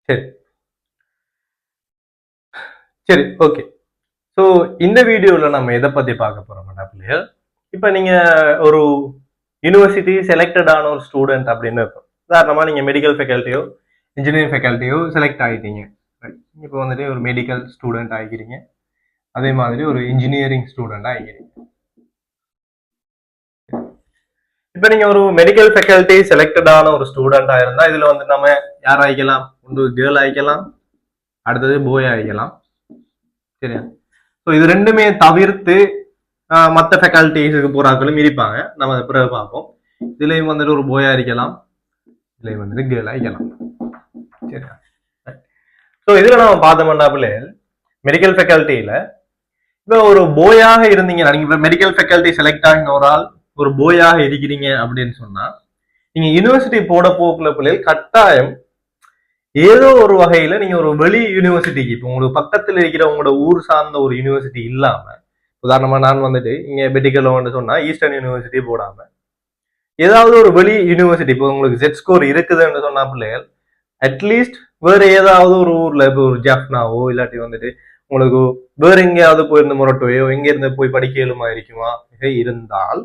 சரி சரி okay. So இந்த வீடியோவில் நம்ம எதை பற்றி பார்க்க போகிறோம்னா பிள்ளைகள், இப்போ நீங்கள் ஒரு யூனிவர்சிட்டி செலக்டடான ஒரு ஸ்டூடெண்ட் அப்படின்னு இருக்கும். உதாரணமாக நீங்கள் மெடிக்கல் ஃபேக்கல்ட்டியோ இன்ஜினியரிங் ஃபேக்கல்ட்டியோ செலக்ட் ஆகிட்டீங்க. இப்போ வந்துட்டு ஒரு மெடிக்கல் ஸ்டூடெண்ட் ஆகிக்கிறீங்க, அதே மாதிரி ஒரு இன்ஜினியரிங் ஸ்டூடெண்ட் ஆகிக்கிறீங்க. இப்போ நீங்கள் ஒரு மெடிக்கல் ஃபேக்கல்ட்டி செலக்டடான ஒரு ஸ்டூடெண்டாக இருந்தால் இதில் வந்து நம்ம யார் ஆகிக்கலாம்? ஒன்று கேர்ள் ஆகிக்கலாம், அடுத்தது போய் ஆகிக்கலாம். சரியா? ஸோ இது ரெண்டுமே தவிர்த்து மற்ற ஃபேக்கல்ட்டிஸுக்கு போறாக்களும் இருப்பாங்க. நம்ம அதை பிறகு பார்ப்போம். இதுலேயும் வந்துட்டு ஒரு போயா இருக்கலாம், இதுலேயும் வந்துட்டு கேர்ளா இருக்கலாம். சரியா? ஸோ இதில் நம்ம பார்த்தோம்னா பிள்ளைகள், மெடிக்கல் ஃபேக்கல்ட்டியில் இப்போ ஒரு போயாக இருந்தீங்கன்னா, நீங்கள் இப்போ மெடிக்கல் ஃபேக்கல்ட்டி செலக்ட் ஆகின ஒரு ஆள் ஒரு போயாக இருக்கிறீங்க அப்படின்னு சொன்னால், நீங்கள் யூனிவர்சிட்டி போட போக்குள்ள பிள்ளைகள் கட்டாயம் ஏதோ ஒரு வகையில நீங்க ஒரு வெளி யூனிவர்சிட்டிக்கு, இப்போ உங்களுக்கு பக்கத்துல இருக்கிற உங்களோட ஊர் சார்ந்த ஒரு யூனிவர்சிட்டி இல்லாம, உதாரணமா நான் வந்துட்டு இங்க மெடிக்கல் சொன்னா ஈஸ்டர்ன் யூனிவர்சிட்டி போடாம ஏதாவது ஒரு வெளி யூனிவர்சிட்டி, இப்போ உங்களுக்கு ஜெட் ஸ்கோர் இருக்குதுன்னு சொன்னா பிள்ளைகள் அட்லீஸ்ட் வேற ஏதாவது ஒரு ஊர்ல, இப்போ ஒரு ஜாஃப்னாவோ இல்லாட்டி வந்துட்டு உங்களுக்கு வேற எங்கேயாவது போயிருந்து மொரட்டோயோ எங்க இருந்து போய் படிக்க இயலுமா இருக்குமா இருந்தால்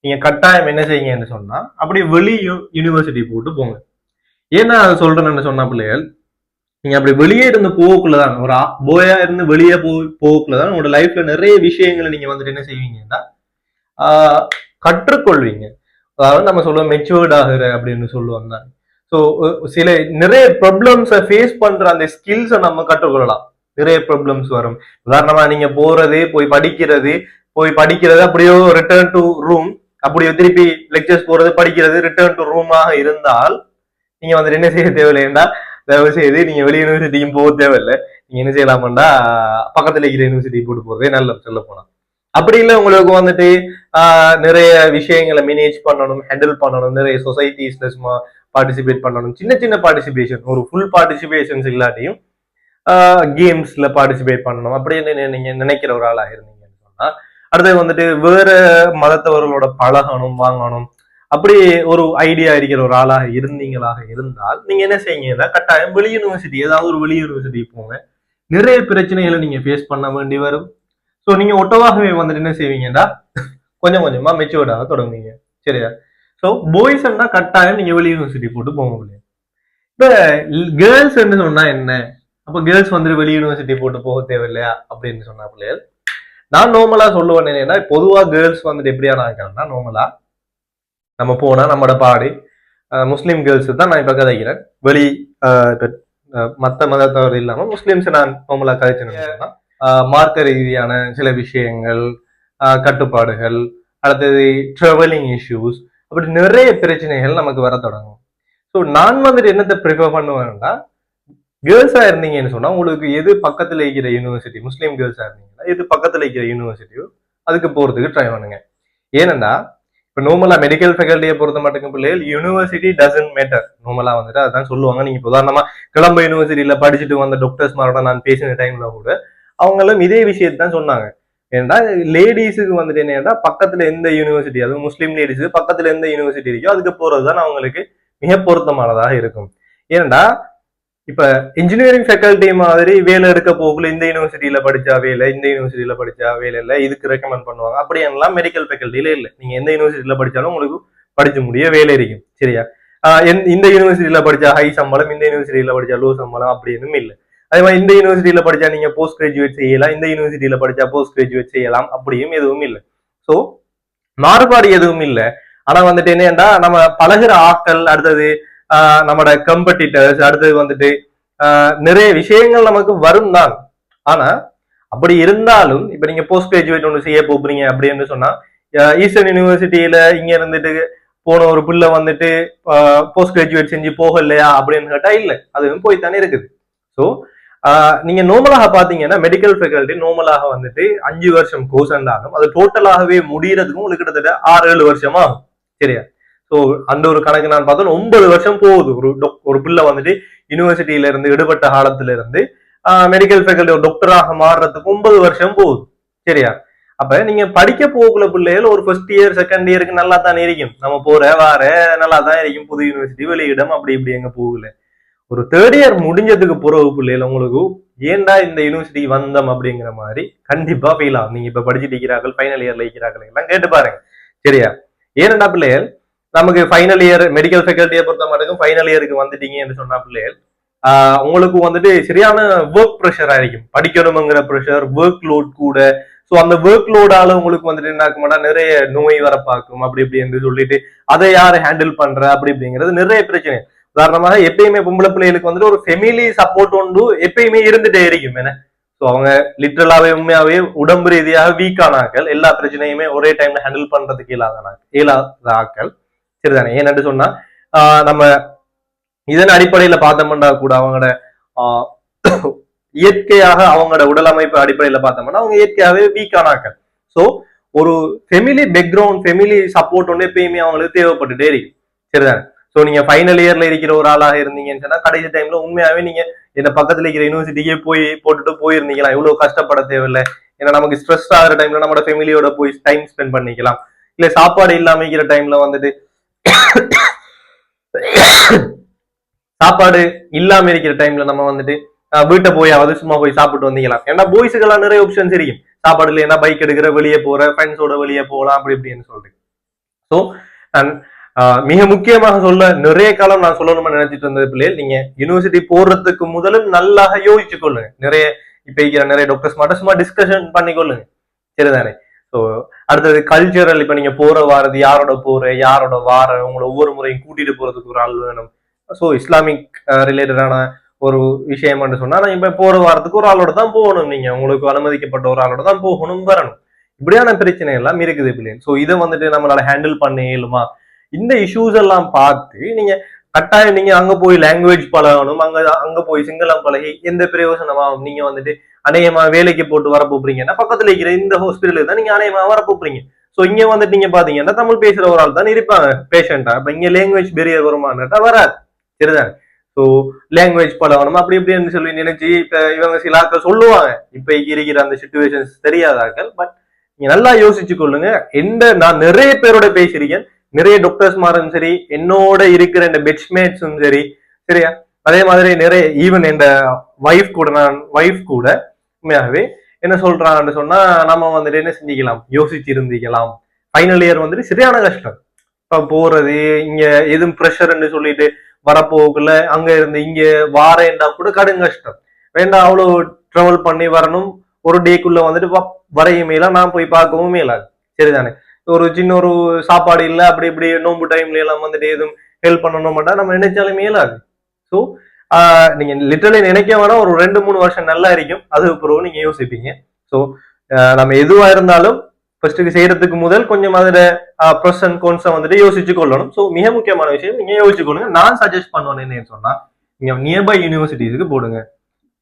நீங்க கட்டாயம் என்ன செய்யுங்கன்னு சொன்னா அப்படி வெளி யூனிவர்சிட்டி போட்டு போங்க. ஏன்னா அதை சொல்றேன்னு சொன்னா பிள்ளைகள், நீங்க அப்படி வெளியே இருந்து போகக்குள்ளதான், ஒரு போயா இருந்து வெளியே போகக்குள்ளதான் உங்களோட லைஃப்ல நிறைய விஷயங்களை நீங்க வந்துட்டு என்ன செய்வீங்கன்னா கற்றுக்கொள்வீங்க. அதாவது நம்ம சொல்லுவோம் மெச்சூர்ட் ஆகுற அப்படின்னு சொல்லுவோம் தான். ஸோ சில நிறைய ப்ராப்ளம்ஸை ஃபேஸ் பண்ற அந்த ஸ்கில்ஸை நம்ம கற்றுக்கொள்ளலாம். நிறைய ப்ராப்ளம்ஸ் வரும். உதாரணமா நீங்க போய் படிக்கிறது அப்படியோ ரிட்டர்ன் டு ரூம், அப்படியோ திருப்பி லெக்சர்ஸ் போறது படிக்கிறது ரிட்டர்ன் டு ரூமாக இருந்தால் நீங்க வந்துட்டு என்ன செய்ய தேவையில்லைன்னா, தயவு செய்து நீங்க வெளி யூனிவர்சிட்டியும் போக தேவையில்லை. நீங்க என்ன செய்யலாம்டா பக்கத்துல இருக்கிற யூனிவர்சிட்டி போட்டு போறதே நல்ல சொல்ல போனா. அப்படி இல்லை உங்களுக்கு வந்துட்டு நிறைய விஷயங்களை மேனேஜ் பண்ணணும், ஹேண்டில் பண்ணணும், நிறைய சொசைட்டிஸ்ல சும்மா பார்ட்டிசிபேட் பண்ணணும், சின்ன சின்ன பார்ட்டிசிபேஷன், ஒரு ஃபுல் பார்ட்டிசிபேஷன்ஸ் இல்லாட்டியும் கேம்ஸ்ல பார்ட்டிசிபேட் பண்ணணும் அப்படின்னு நீங்க நினைக்கிற ஒரு ஆளாக இருந்தீங்கன்னு சொன்னா, அடுத்தது வந்துட்டு வேற மதத்தவர்களோட பழகணும், வாங்கணும், அப்படி ஒரு ஐடியா இருக்கிற ஒரு ஆளாக இருந்தீங்களாக இருந்தால் நீங்க என்ன செய்யுங்கன்னா கட்டாயம் வெளி யூனிவர்சிட்டி, ஏதாவது ஒரு வெளி யூனிவர்சிட்டி போங்க. நிறைய பிரச்சனைகளை நீங்க ஃபேஸ் பண்ண வேண்டி வரும். ஸோ நீங்க ஒட்டவாகவே வந்துட்டு என்ன செய்வீங்கன்னா கொஞ்சம் கொஞ்சமா மெச்சூர்டாக தொடங்குவீங்க. சரியா? ஸோ பாய்ஸ்ன்னா கட்டாயம் நீங்க வெளி யூனிவர்சிட்டி போட்டு போக முடியும். இப்ப கேர்ள்ஸ் சொன்னா என்ன? அப்ப கேர்ள்ஸ் வந்துட்டு வெளி யூனிவர்சிட்டி போட்டு போக தேவையில்லையா அப்படின்னு சொன்னா பிள்ளைகள், நான் நார்மலா சொல்லுவேன் என்னன்னா, பொதுவா கேர்ள்ஸ் வந்துட்டு எப்படியான இருக்காங்கன்னா, நார்மலா நம்ம போனா நம்மட பாடு முஸ்லீம் கேர்ள்ஸ் தான் நான் இப்ப கதைக்கிறேன். வெளி மத்த மதத்தவர் இல்லாம முஸ்லிம்ஸ் நான் நார்மலா கதைச்சேன்னா மார்க்க ரீதியான சில விஷயங்கள், கட்டுப்பாடுகள், அடுத்தது ட்ராவலிங் இஷ்யூஸ், அப்படி நிறைய பிரச்சனைகள் நமக்கு வர தொடங்கும். ஸோ நான் வந்துட்டு என்னத்தை ப்ரிஃபர் பண்ணுவேன்னா, கேர்ள்ஸா இருந்தீங்கன்னு சொன்னா உங்களுக்கு எது பக்கத்துல இருக்கிற யூனிவர்சிட்டி, முஸ்லீம் கேர்ள்ஸா இருந்தீங்கன்னா எது பக்கத்துல இருக்கிற யூனிவர்சிட்டியோ அதுக்கு போறதுக்கு ட்ரை பண்ணுங்க. ஏனென்றா இப்போ நார்மலா மெடிக்கல் ஃபேக்கல்ட்டியை பொறுத்த மட்டும் பிள்ளைகள் யூனிவர்சிட்டி டசன்ட் மேட்டர். நார்மலா வந்துட்டு அதான் சொல்லுவாங்க. நீங்க உதாரணமா கிளம்ப யூனிவர்சிட்டியில படிச்சுட்டு வந்த டாக்டர்ஸ் மாரோட நான் பேசின டைம்ல கூட அவங்களும் இதே விஷயத்தான் சொன்னாங்க. ஏன்னா லேடிஸுக்கு வந்துட்டு என்னன்னா பக்கத்துல எந்த யூனிவர்சிட்டி, அதுவும் முஸ்லீம் லேடிஸுக்கு பக்கத்துல எந்த யூனிவர்சிட்டி இருக்கோ அதுக்கு போறதுதான் அவங்களுக்கு மிக பொருத்தமானதாக இருக்கும். ஏன்டா இப்ப இன்ஜினியரிங் ஃபேக்கல்ட்டி மாதிரி வேலை எடுக்க போகல இந்த யூனிவர்சிட்டியில படிச்சா வேலை, இந்த யூனிவர்சிட்டியில படிச்சா வேலை இல்லை, இதுக்கு ரெக்கமெண்ட் பண்ணுவாங்க. அப்படி எல்லாம் மெடிக்கல் ஃபேக்கல்ட்டியில இல்லை. நீங்க எந்த யூனிவர்சிட்டியில படிச்சாலும் உங்களுக்கு படிச்சு முடிய வேலை இருக்கும். சரியா? இந்த யூனிவர்சிட்டியில படிச்சா ஹை சம்பளம், இந்த யூனிவர்சிட்டியில படிச்சா லோ சம்பளம் அப்படின்னு இல்லை. அதே மாதிரி இந்த யூனிவர்சிட்டியில படிச்சா நீங்க போஸ்ட் கிராஜுவேட் செய்யலாம், இந்த யூனிவர்சிட்டியில படிச்சா போஸ்ட் கிராஜுவேட் செய்யலாம், அப்படியும் எதுவும் இல்லை. ஸோ மாறுபாடு எதுவும் இல்லை. ஆனா வந்துட்டு என்னன்னா நம்ம பழகிற ஆட்கள், அடுத்தது நம்மளோட கம்பெட்டிட்டர்ஸ், அடுத்தது வந்துட்டு நிறைய விஷயங்கள் நமக்கு வரும் தான். ஆனா அப்படி இருந்தாலும் இப்ப நீங்க போஸ்ட் கிராஜுவேட் ஒன்று செய்ய போறீங்க அப்படின்னு சொன்னா, ஈஸ்டர்ன் யூனிவர்சிட்டியில இங்க இருந்துட்டு போன ஒரு பிள்ளை வந்துட்டு போஸ்ட் கிராஜுவேட் செஞ்சு போக இல்லையா அப்படின்னு கேட்டா இல்லை, அதுவும் போய்த்தானே இருக்குது. ஸோ நீங்க நார்மலாக பாத்தீங்கன்னா மெடிக்கல் ஃபேக்கல்ட்டி நார்மலாக வந்துட்டு 5 வருஷம் கோர்ஸ் இருந்தாலும் அது டோட்டலாகவே முடியறதுக்கும் உங்களுக்கு கிட்டத்தட்ட 6-7 வருஷமா ஆகும். சரியா? ஸோ அந்த ஒரு கணக்கு நான் பார்த்தோம் 9 வருஷம் போகுது ஒரு பிள்ளை வந்துட்டு யூனிவர்சிட்டியில இருந்து விடுபட்ட காலத்துல இருந்து மெடிக்கல் ஃபேக்கல்ட்டி ஒரு டாக்டராக மாறுறதுக்கு 9 வருஷம் போகுது. சரியா? அப்ப நீங்க படிக்க போகல பிள்ளைகள் ஒரு ஃபர்ஸ்ட் இயர் செகண்ட் இயருக்கு நல்லா தான் இருக்கும். நம்ம போற வார நல்லா தான் இருக்கும். புது யூனிவர்சிட்டி வெளியிடம் அப்படி இப்படி எங்க போகல. ஒரு தேர்ட் இயர் முடிஞ்சதுக்கு பிறகு பிள்ளைகள் உங்களுக்கு ஏன்டா இந்த யூனிவர்சிட்டி வந்தோம் அப்படிங்கிற மாதிரி கண்டிப்பா ஃபீல் ஆகும். நீங்க இப்ப படிச்சுட்டு இருக்கிறார்கள், ஃபைனல் இயர்ல இருக்கிறார்கள் எல்லாம் கேட்டு பாருங்க. சரியா? ஏனண்டா பிள்ளைகள் நமக்கு ஃபைனல் இயர் மெடிக்கல் ஃபேக்கல்ட்டியை பொறுத்த மட்டும் ஃபைனல் இயருக்கு வந்துட்டீங்கன்னு சொன்னா பிள்ளைகள் உங்களுக்கு வந்துட்டு சரியான ஒர்க் ப்ரெஷர் ஆയിരിக்கும். படிக்கணுங்கிற ப்ரெஷர், ஒர்க் லோட் கூட. ஸோ அந்த ஒர்க் லோடால உங்களுக்கு வந்துட்டு என்ன நிறைய நோய் வர பார்க்கும் அப்படி இப்படி என்று சொல்லிட்டு அதை யாரு ஹேண்டில் பண்ற அப்படி இப்படிங்கிறது நிறைய பிரச்சனை. உதாரணமாக எப்பயுமே பொம்பளை பிள்ளைகளுக்கு வந்துட்டு ஒரு ஃபெமிலி சப்போர்ட் ஒன்று எப்பயுமே இருந்துட்டே இருக்கும். என்ன ஸோ அவங்க லிட்டரலாவே உண்மையாவே உடம்பு ரீதியாக வீக் ஆனாக்கள், எல்லா பிரச்சனையுமே ஒரே டைம்ல ஹேண்டில் பண்றதுக்கு இயலாத ஆக்கள். சரிதானே? ஏன்னு சொன்னா நம்ம இதன் அடிப்படையில பார்த்தோம்னா கூட அவங்களோட இயற்கையாக அவங்களோட உடல் அமைப்பு அடிப்படையில பார்த்தோம்னா அவங்க இயற்கையாகவே வீக்கானாக்கள். ஸோ ஒரு ஃபெமிலி பேக்ரவுண்ட், ஃபெமிலி சப்போர்ட் ஒன்று எப்பயுமே அவங்களுக்கு தேவைப்பட்டுட்டே இருக்கு. சரிதானே? ஸோ நீங்க ஃபைனல் இயர்ல இருக்கிற ஒரு ஆளாக இருந்தீங்கன்னு சொன்னா கடைசி டைம்ல உண்மையாவே நீங்க இந்த பக்கத்துல இருக்கிற யூனிவர்சிட்டிக்கே போட்டுட்டு போயிருந்தீங்களா, இவ்வளவு கஷ்டப்பட தேவையில்லை. ஏன்னா நமக்கு ஸ்ட்ரெஸ் ஆகிற டைம்ல நம்மளோட ஃபெமிலியோட போய் டைம் ஸ்பெண்ட் பண்ணிக்கலாம். இல்ல சாப்பாடு இல்லாம இருக்கிற டைம்ல வந்துட்டு சாப்பாடு இல்லாம இருக்கிற டைம்ல நம்ம வந்துட்டு வீட்டை போய் சும்மா போய் சாப்பிட்டு வந்தீங்களா. ஏன்னா பாய்ஸுக்கெல்லாம் நிறைய ஆப்ஷன்ஸ் இருக்கும். சாப்பாடு இல்லையா பைக் எடுக்கிற, வெளியே போற, ஃப்ரெண்ட்ஸோட வெளியே போகலாம் அப்படி இப்படின்னு சொல்றேன். ஸோ மிக முக்கியமாக சொல்ல நிறைய காலம் நான் சொல்லணும்னு நினைச்சிட்டு இருந்தது பிள்ளைகள், நீங்க யூனிவர்சிட்டி போடுறதுக்கு முதலும் நல்லா யோசிச்சு கொள்ளுங்க. நிறைய இப்ப இருக்கிற நிறைய டாக்டர்ஸ் மட்டும் சும்மா டிஸ்கஷன் பண்ணிக்கொள்ளுங்க. சரிதானே? ஸோ அடுத்தது கல்ச்சரல். இப்ப நீங்க போற வாரது யாரோட போற, யாரோட வார, உங்களை ஒவ்வொரு முறையும் கூட்டிட்டு போறதுக்கு ஒரு ஆள் வேணும். ஸோ இஸ்லாமிக் ரிலேட்டடான ஒரு விஷயம் சொன்னா நான் இப்ப போற வாரத்துக்கு ஒரு ஆளோட தான் போகணும். நீங்க உங்களுக்கு அனுமதிக்கப்பட்ட ஒரு ஆளோட தான் போகணும், வரணும். இப்படியான பிரச்சனை எல்லாம் இருக்குது பிள்ளைங்க. ஸோ இதை வந்துட்டு நம்மளால ஹேண்டில் பண்ண இயலுமா? இந்த இஷ்யூஸ் எல்லாம் பார்த்து நீங்க கட்டாயம் நீங்க அங்க போய் லாங்குவேஜ் பழகணும். அங்க போய் சிங்களம் பழகி எந்த பிரயோசனமாகும்? நீங்க வந்துட்டு அநேகமா வேலைக்கு போட்டு வர போறீங்கன்னா பக்கத்துல இருக்கிற இந்த ஹாஸ்பிட்டலுக்கு தான் நீங்க அநேகமா வர போறீங்க. ஸோ இங்க வந்துட்டு நீங்க பாத்தீங்கன்னா தமிழ் பேசுற ஒரு ஆள் தான் இருப்பாங்க பேஷண்டா. இப்ப இங்க லாங்குவேஜ் பெரியர் வருமானட்டா வராது. சரிதான்? ஸோ லாங்குவேஜ் பழகணும் அப்படி இப்படின்னு சொல்லி நினைச்சு இப்ப இவங்க சில ஆட்கள் சொல்லுவாங்க. இப்ப இருக்கிற அந்த சிச்சுவேஷன்ஸ் தெரியாதாக்கள். பட் நீங்க நல்லா யோசிச்சு கொள்ளுங்க. நான் நிறைய பேரோட பேசியிருக்கேன். நிறைய டாக்டர்ஸ் மாரும் சரி, என்னோட இருக்கிற இந்த பெட்ச்மேட்ஸும் சரி. சரியா? அதே மாதிரி நிறைய ஈவன் இந்த வைஃப் கூட உண்மையாகவே என்ன சொல்றான்னு சொன்னா நம்ம வந்துட்டு என்ன செஞ்சுக்கலாம், யோசிச்சு இருந்திக்கலாம். ஃபைனல் இயர் வந்துட்டு சரியான கஷ்டம். இப்ப போறது இங்க எதுவும் ப்ரெஷர்ன்னு சொல்லிட்டு வரப்போக்குள்ள அங்க இருந்து இங்க வாரேன்டா கூட கடும் கஷ்டம். வேண்டாம் அவ்வளவு ட்ராவல் பண்ணி வரணும். ஒரு டேக்குள்ள வந்துட்டு வரையுமேல நான் போய் பார்க்கவும் மேலாது. சரிதானே? ஒரு சின்ன ஒரு சாப்பாடு இல்லை அப்படி இப்படி நோம்பு டைம்ல எல்லாம் வந்துட்டு எதுவும் ஹெல்ப் பண்ணணும் மாட்டா நம்ம நினைச்சாலும் மேலாது. ஸோ நீங்க லிட்டரலி நினைக்க வேணா ஒரு 2-3 வருஷம் நல்லா இருக்கும். அது பிறகு நீங்க யோசிப்பீங்க. ஸோ நம்ம எதுவா இருந்தாலும் ஃபர்ஸ்ட்டுக்கு செய்யறதுக்கு முதல் கொஞ்சம் அதோட ப்ரோஸ் அண்ட் கோன்ஸை வந்துட்டு யோசிச்சு கொள்ளணும். ஸோ மிக முக்கியமான விஷயம் நீங்க யோசிச்சு கொள்ளுங்க. நான் சஜஸ்ட் பண்ணுவேன் என்னன்னு சொன்னா நீங்க நியர்பை யூனிவர்சிட்டிஸுக்கு போடுங்க.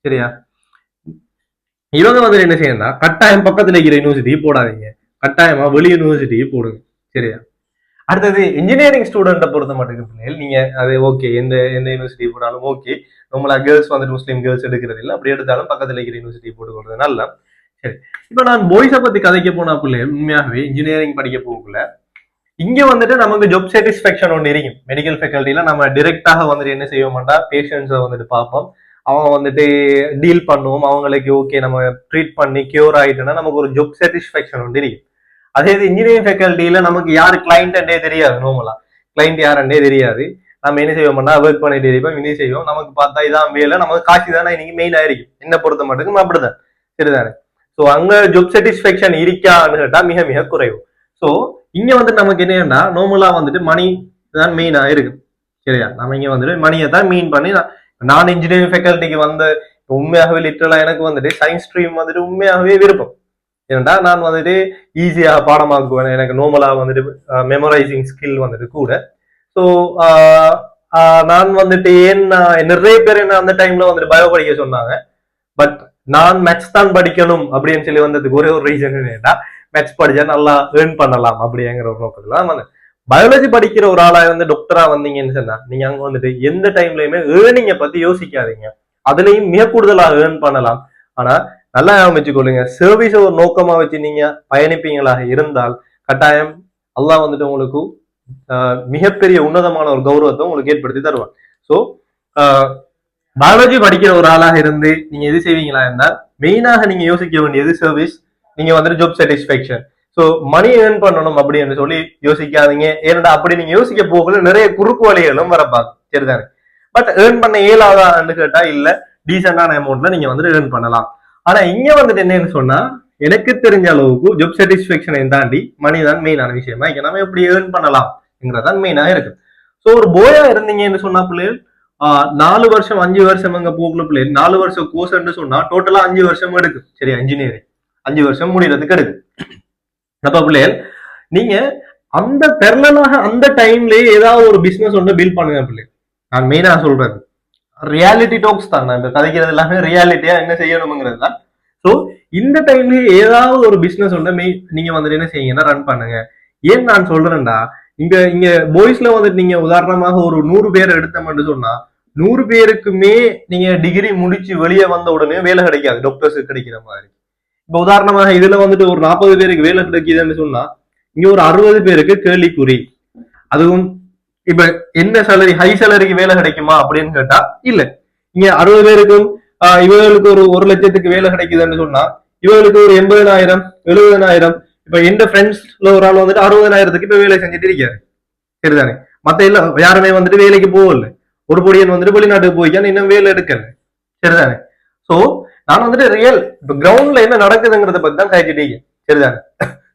சரியா? இவங்க வந்துட்டு என்ன செய்யணும்னா கட்டாயம் பக்கத்துல இருக்கிற யூனிவர்சிட்டி போடாதீங்க. கட்டாயமா வெளி யூனிவர்சிட்டிக்கு போடுங்க. சரியா? அடுத்தது இன்ஜினியரிங் ஸ்டூடெண்ட்டை பொறுத்த மட்டும் பிள்ளைகள் நீங்க அது ஓகே எந்த யூனிவர்சிட்டி போனாலும் ஓகே. நம்மளா கேர்ள்ஸ் வந்துட்டு முஸ்லீம் கேர்ள்ஸ் எடுக்கிறது இல்லை. அப்படி எடுத்தாலும் பக்கத்துல இருக்கிற யூனிவர்சிட்டி போட்டுக்கிறது நல்லா. சரி, இப்ப நான் பாய்ஸை பத்தி கதைக்க போனா பிள்ளைகள் உண்மையாகவே இன்ஜினியரிங் படிக்க போகல இங்க வந்துட்டு நமக்கு ஜாப் சாட்டிஸ்பேக்ஷன் ஒன்று இருக்கும். மெடிக்கல் ஃபேக்கல்ட்டில நம்ம டிரெக்டாக வந்துட்டு என்ன செய்ய மாட்டா, பேஷண்ட்ஸை வந்துட்டு பார்ப்போம். அவங்க வந்துட்டு டீல் பண்ணுவோம். அவங்களுக்கு ஓகே நம்ம ட்ரீட் பண்ணி கியூர் ஆயிட்டுன்னா நமக்கு ஒரு ஜாப் சாட்டிஸ்பேக்ஷன் ஒன்று இருக்கும். அதே இது இன்ஜினியரிங் ஃபேக்கல்ட்டியில நமக்கு யாரு கிளைண்ட்டே தெரியாது. நார்மலா கிளைண்ட் யாருன்னே தெரியாது. நம்ம என்ன செய்வோம்னா ஒர்க் பண்ணிட்டு இருப்போம், இது செய்வோம். நமக்கு பார்த்தா இதான் வேலை, நமக்கு காசு தானே இன்னைக்கு மெயின் ஆயிருக்கும். என்ன பொறுத்த மட்டும் அப்படிதான். சரிதானே? ஸோ அங்க ஜாப் சாட்டிஸ்பேக்ஷன் இருக்கான்னு கேட்டா மிக மிக குறைவு. ஸோ இங்க வந்துட்டு நமக்கு என்னன்னா நார்மலா வந்துட்டு மணி தான் மெயினா இருக்கு. சரியா? நம்ம இங்க வந்துட்டு மணியை தான் மீன் பண்ணி நான் இன்ஜினியரிங் ஃபேக்கல்ட்டிக்கு வந்த உண்மையாகவே லிட்டரலா எனக்கு வந்துட்டு சயின்ஸ் ஸ்ட்ரீம் வந்துட்டு உண்மையாகவே விருப்பம். ஏன்னா நான் வந்துட்டு ஈஸியா பாடமாக்குவேன். எனக்கு நார்மலா வந்துட்டு மெமரைசிங் ஸ்கில் வந்துட்டு கூட. ஸோ நான் வந்துட்டு நிறைய பேர் என்ன அந்த டைம்ல வந்துட்டு பயோ படிக்க சொன்னாங்க. பட் நான் மேத்ஸ் தான் படிக்கணும் அப்படின்னு சொல்லி வந்ததுக்கு ஒரே ஒரு ரீசன் என்னன்னா மேத்ஸ் படிச்சா நல்லா ஏர்ன் பண்ணலாம் அப்படிங்கிற ஒரு நோக்கத்துல தான் வந்து பயாலஜி படிக்கிற ஒரு ஆளா வந்து டாக்டரா வந்தீங்கன்னு சொன்னா நீங்க அங்க வந்துட்டு எந்த டைம்லயுமே ஏர்னிங்க பத்தி யோசிக்காதீங்க. அதுலயும் மிக கூடுதலா ஏர்ன் பண்ணலாம். ஆனா நல்லா வச்சுக்கொள்ளுங்க, சர்வீஸை ஒரு நோக்கமா வச்சு நீங்க பயணிப்பீங்களாக இருந்தால் கட்டாயம் அல்லாஹ் வந்துட்டு உங்களுக்கு மிகப்பெரிய உன்னதமான ஒரு கௌரவத்தை உங்களுக்கு ஏற்படுத்தி தருவான். ஸோ பயாலஜி படிக்கிற ஒரு ஆளாக இருந்து நீங்க எது செய்வீங்களா இருந்தால் மெயினாக நீங்க யோசிக்க வேண்டியது சர்வீஸ், நீங்க வந்துட்டு job satisfaction. So money earn பண்ணணும் அப்படின்னு சொல்லி யோசிக்காதீங்க. ஏன்னா அப்படி நீங்க யோசிக்க போகல நிறைய குறுக்கு வழிகளும் வரப்பாங்க, சரிதானே? பட் ஏர்ன் பண்ண இயலாதான்னு கேட்டா இல்ல, டீசென்டான அமௌண்ட்ல நீங்க வந்துட்டு ஏர்ன் பண்ணலாம். ஆனா இங்க வந்துட்டு என்னன்னு சொன்னா, எனக்கு தெரிஞ்ச அளவுக்கு ஜாப் சாட்டிஸ்பேக்ஷனை தாண்டி மணி தான் மெயினான விஷயமா இங்க நம்ம எப்படி ஏர்ன் பண்ணலாம்ங்கிறதான் மெயினாக இருக்கு. ஸோ ஒரு போயா இருந்தீங்கன்னு சொன்னா பிள்ளைகள் 4 வருஷம் 5 வருஷம் அங்க போகல பிள்ளைகள் 4 வருஷம் கோர்ஸ் சொன்னா டோட்டலா 5 வருஷம் எடுக்கு, சரியா? இன்ஜினியரிங் 5 வருஷம் முடியறதுக்கு எடுக்கு. அப்ப பிள்ளைகள் நீங்க அந்த பெர்லனாக அந்த டைம்லயே ஏதாவது ஒரு பிசினஸ் ஒன்று பில்ட் பண்ணுங்க பிள்ளை. நான் மெயினா சொல்றது ரியாலிட்டி டாக்ஸ் தான், நான் இப்ப கதைக்கிறது எல்லாமே ரியாலிட்டியா என்ன செய்யணுங்கிறது தான். ஸோ இந்த டைம்லயே ஏதாவது ஒரு பிசினஸ் ஒன்று நீங்க வந்துட்டு என்ன செய்யுங்கன்னா ரன் பண்ணுங்க. ஏன் நான் சொல்றேன்டா, இங்க இங்க பாய்ஸ்ல வந்துட்டு நீங்க உதாரணமாக ஒரு 100 பேர் எடுத்தோம்னு சொன்னா 100 பேருக்குமே நீங்க டிகிரி முடிச்சு வெளியே வந்த உடனே வேலை கிடைக்காது, டாக்டர்ஸ் கிடைக்கிற மாதிரி. இப்ப உதாரணமாக இதுல வந்துட்டு ஒரு 40 பேருக்கு வேலை கிடைக்குதுன்னு சொன்னா இங்க ஒரு 60 பேருக்கு கேள்விக்குறி. அதுவும் இப்ப என்ன சேலரி, ஹை சேலரிக்கு வேலை கிடைக்குமா அப்படின்னு கேட்டா இல்ல. இங்க 60 பேருக்கும் இவர்களுக்கு ஒரு 1 லட்சத்துக்கு வேலை கிடைக்குதுன்னு சொன்னா இவர்களுக்கு ஒரு 80,000 70,000. இப்ப எந்த ஃப்ரெண்ட்ஸ்ல ஒரு ஆள் வந்துட்டு 60,000க்கு இப்ப வேலை செஞ்சுட்டு இருக்காரு, சரிதானே? மத்த இல்ல யாருமே வந்துட்டு வேலைக்கு போகல. ஒரு பொடியன் வந்துட்டு வெளிநாட்டுக்கு போய்க்கான்னு இன்னும் வேலை எடுக்கல, சரிதானே? சோ நான் வந்துட்டு ரியல் இப்ப கிரவுண்ட்ல என்ன நடக்குதுங்கிறத பத்தி தான் கழிச்சுட்டு, சரிதானே?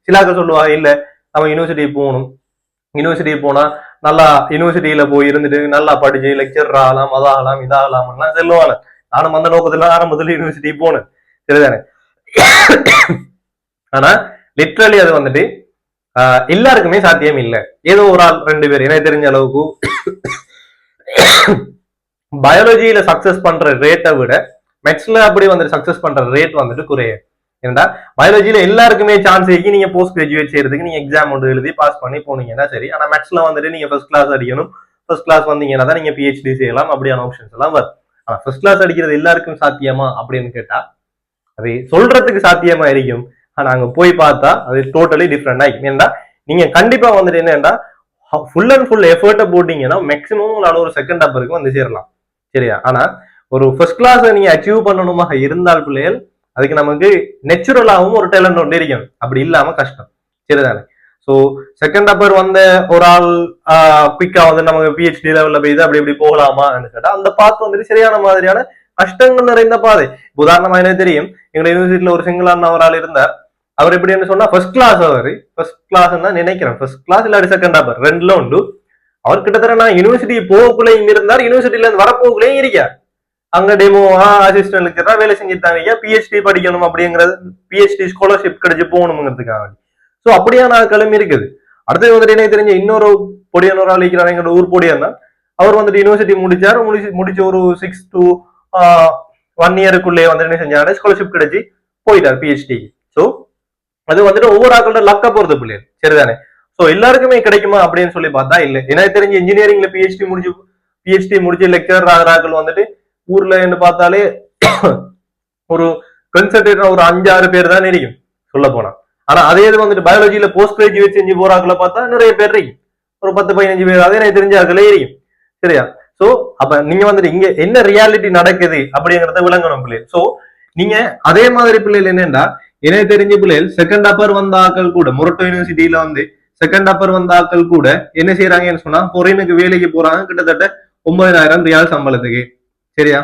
சிலாக்கள் சொல்லுவா இல்ல நம்ம யூனிவர்சிட்டி போகணும், யூனிவர்சிட்டி போனா நல்லா யூனிவர்சிட்டியில போய் இருந்துட்டு நல்லா படிச்சு லெக்சர் ஆகலாம், அதாகலாம் இதாகலாம் செல்லுவாங்க. நானும் அந்த நோக்கத்துல ஆரம்பத்துல யூனிவர்சிட்டி போனேன், சரிதானே? ஆனா லிட்ரலி அது வந்துட்டு எல்லாருக்குமே சாத்தியம் இல்லை. ஏதோ ஒரு ஆள் 2 பேர் எனக்கு தெரிஞ்ச அளவுக்கு பயாலஜியில சக்சஸ் பண்ற ரேட்டை விட மெட்ஸ்ல அப்படி வந்துட்டு சக்சஸ் பண்ற ரேட் வந்துட்டு குறைய. ஏன்னா பயாலஜியில எல்லாருக்குமே சான்ஸ் இருக்கு, நீங்க போஸ்ட் கிராஜுவேட் செய்யறதுக்கு நீங்க எக்ஸாம் ஒன்று எழுதி பாஸ் பண்ணி போனீங்கன்னா சரி. ஆனா மெட்ஸ்ல வந்துட்டு நீங்க ஃபர்ஸ்ட் கிளாஸ் அடிக்கணும், ஃபர்ஸ்ட் கிளாஸ் வந்தீங்கன்னா தான் நீங்க பிஹெச்டி செய்யலாம், அப்படியான ஆப்ஷன்ஸ் எல்லாம் வரும். ஆனா ஃபர்ஸ்ட் கிளாஸ் அடிக்கிறது எல்லாருக்கும் சாத்தியமா அப்படின்னு கேட்டா அது சொல்றதுக்கு சாத்தியமா இருக்கும். ஆனா அங்க போய் பார்த்தா அது டோட்டலி டிஃப்ரெண்ட் ஆகும். ஏன்னா நீங்க கண்டிப்பா வந்துட்டு என்னன்னா ஃபுல் அண்ட் ஃபுல் எஃபர்ட்டை போட்டீங்கன்னா மேக்சிமம் உங்களால ஒரு செகண்ட் அப்பருக்கு வந்து சேரலாம், சரியா? ஆனா ஒரு ஃபர்ஸ்ட் கிளாஸ் நீங்க அச்சீவ் பண்ணணுமாக இருந்தால் பிள்ளைகள் அதுக்கு நமக்கு நெச்சுரலாகவும் ஒரு டேலண்ட் ஒன்று இருக்கும், அப்படி இல்லாம கஷ்டம், சரிதானே? ஸோ செகண்ட் அப்பர் வந்த ஒரு ஆள் குயிக்கா வந்து நமக்கு பிஹெச்டி லெவல்ல போய் அப்படி இப்படி போகலாமான்னு கேட்டா அந்த பாத்து வந்துட்டு சரியான மாதிரியான கஷ்டங்கள் நிறைந்த பாதை. உதாரணமா என்ன தெரியும், எங்க யூனிவர்சிட்டியில ஒரு சிங்கிளான ஒரு ஆள் இருந்தார். அவர் எப்படின்னு சொன்னா ஃபர்ஸ்ட் கிளாஸ், அவரு ஃபர்ஸ்ட் கிளாஸ் தான் நினைக்கிறேன், ஃபர்ஸ்ட் கிளாஸ் இல்லாட்டி செகண்ட் அப்பர் ரெண்டுல உண்டு. அவர் கிட்டத்தட்ட நான் யூனிவர்சிட்டி போகக்குள்ளேயும் இருந்தார், யூனிவர்சிட்டில இருந்து வரப்போக்குள்ளேயும் இருக்கார். அங்க டெமோ அசிஸ்டன்ட்க்கு தான் வேலை செஞ்சுட்டாங்க, பிஹெச்டி படிக்கணும் அப்படிங்கிறது, பிஹெச்டி ஸ்காலர்ஷிப் கிடைச்சு போகணுங்கிறதுக்காக. ஸோ அப்படியான ஆட்களும் இருக்குது. அடுத்தது வந்துட்டு எனக்கு தெரிஞ்ச இன்னொரு பொடியான ஒரு ஆள் இருக்கிறார், எங்களோட ஊர் பொடியான் தான். அவர் வந்துட்டு யூனிவர்சிட்டி முடிச்சார், முடிச்சு ஒரு 6 to 1 இயருக்குள்ளே வந்துட்டு என்ன செஞ்சாரு, ஸ்காலர்ஷிப் கிடைச்சி போயிட்டார் பிஹெச்டி. ஸோ அது வந்துட்டு ஒவ்வொரு ஆட்களோட லக்கா போறது பிள்ளைகள், சரிதானே? ஸோ எல்லாருக்குமே கிடைக்குமா அப்படின்னு சொல்லி பார்த்தா இல்லை. எனக்கு தெரிஞ்ச இன்ஜினியரிங்ல பிஹெச்டி முடிச்சு லெக்சர் ஆகிறார்கள் வந்துட்டு ஊர்ல என்ன பார்த்தாலே ஒரு கன்சல்டேட் ஒரு 5-6 பேர் தான் இருக்கும் சொல்ல போனா. ஆனா அதே இது வந்துட்டு பயாலஜியில போஸ்ட் கிராஜுவேட் செஞ்சு போறாங்கள பார்த்தா நிறைய பேர் இருக்கும், ஒரு 10-15 பேர், அதே எனக்கு தெரிஞ்சார்களே இருக்கும், சரியா? சோ அப்ப நீங்க வந்துட்டு இங்க என்ன ரியாலிட்டி நடக்குது அப்படிங்கறத விளங்கணும் பிள்ளைகள். சோ நீங்க அதே மாதிரி பிள்ளைகள் என்னன்னா எனக்கு தெரிஞ்ச பிள்ளைகள் செகண்ட் அப்பர் வந்த ஆக்கள் கூட மொரட்டோ யூனிவர்சிட்டியில வந்து செகண்ட் அப்பர் வந்த ஆக்கள் கூட என்ன செய்யறாங்கன்னு சொன்னா பொறைனுக்கு வேலைக்கு போறாங்க, கிட்டத்தட்ட 9,000 ரியால் சம்பளத்துக்கு, சரியா?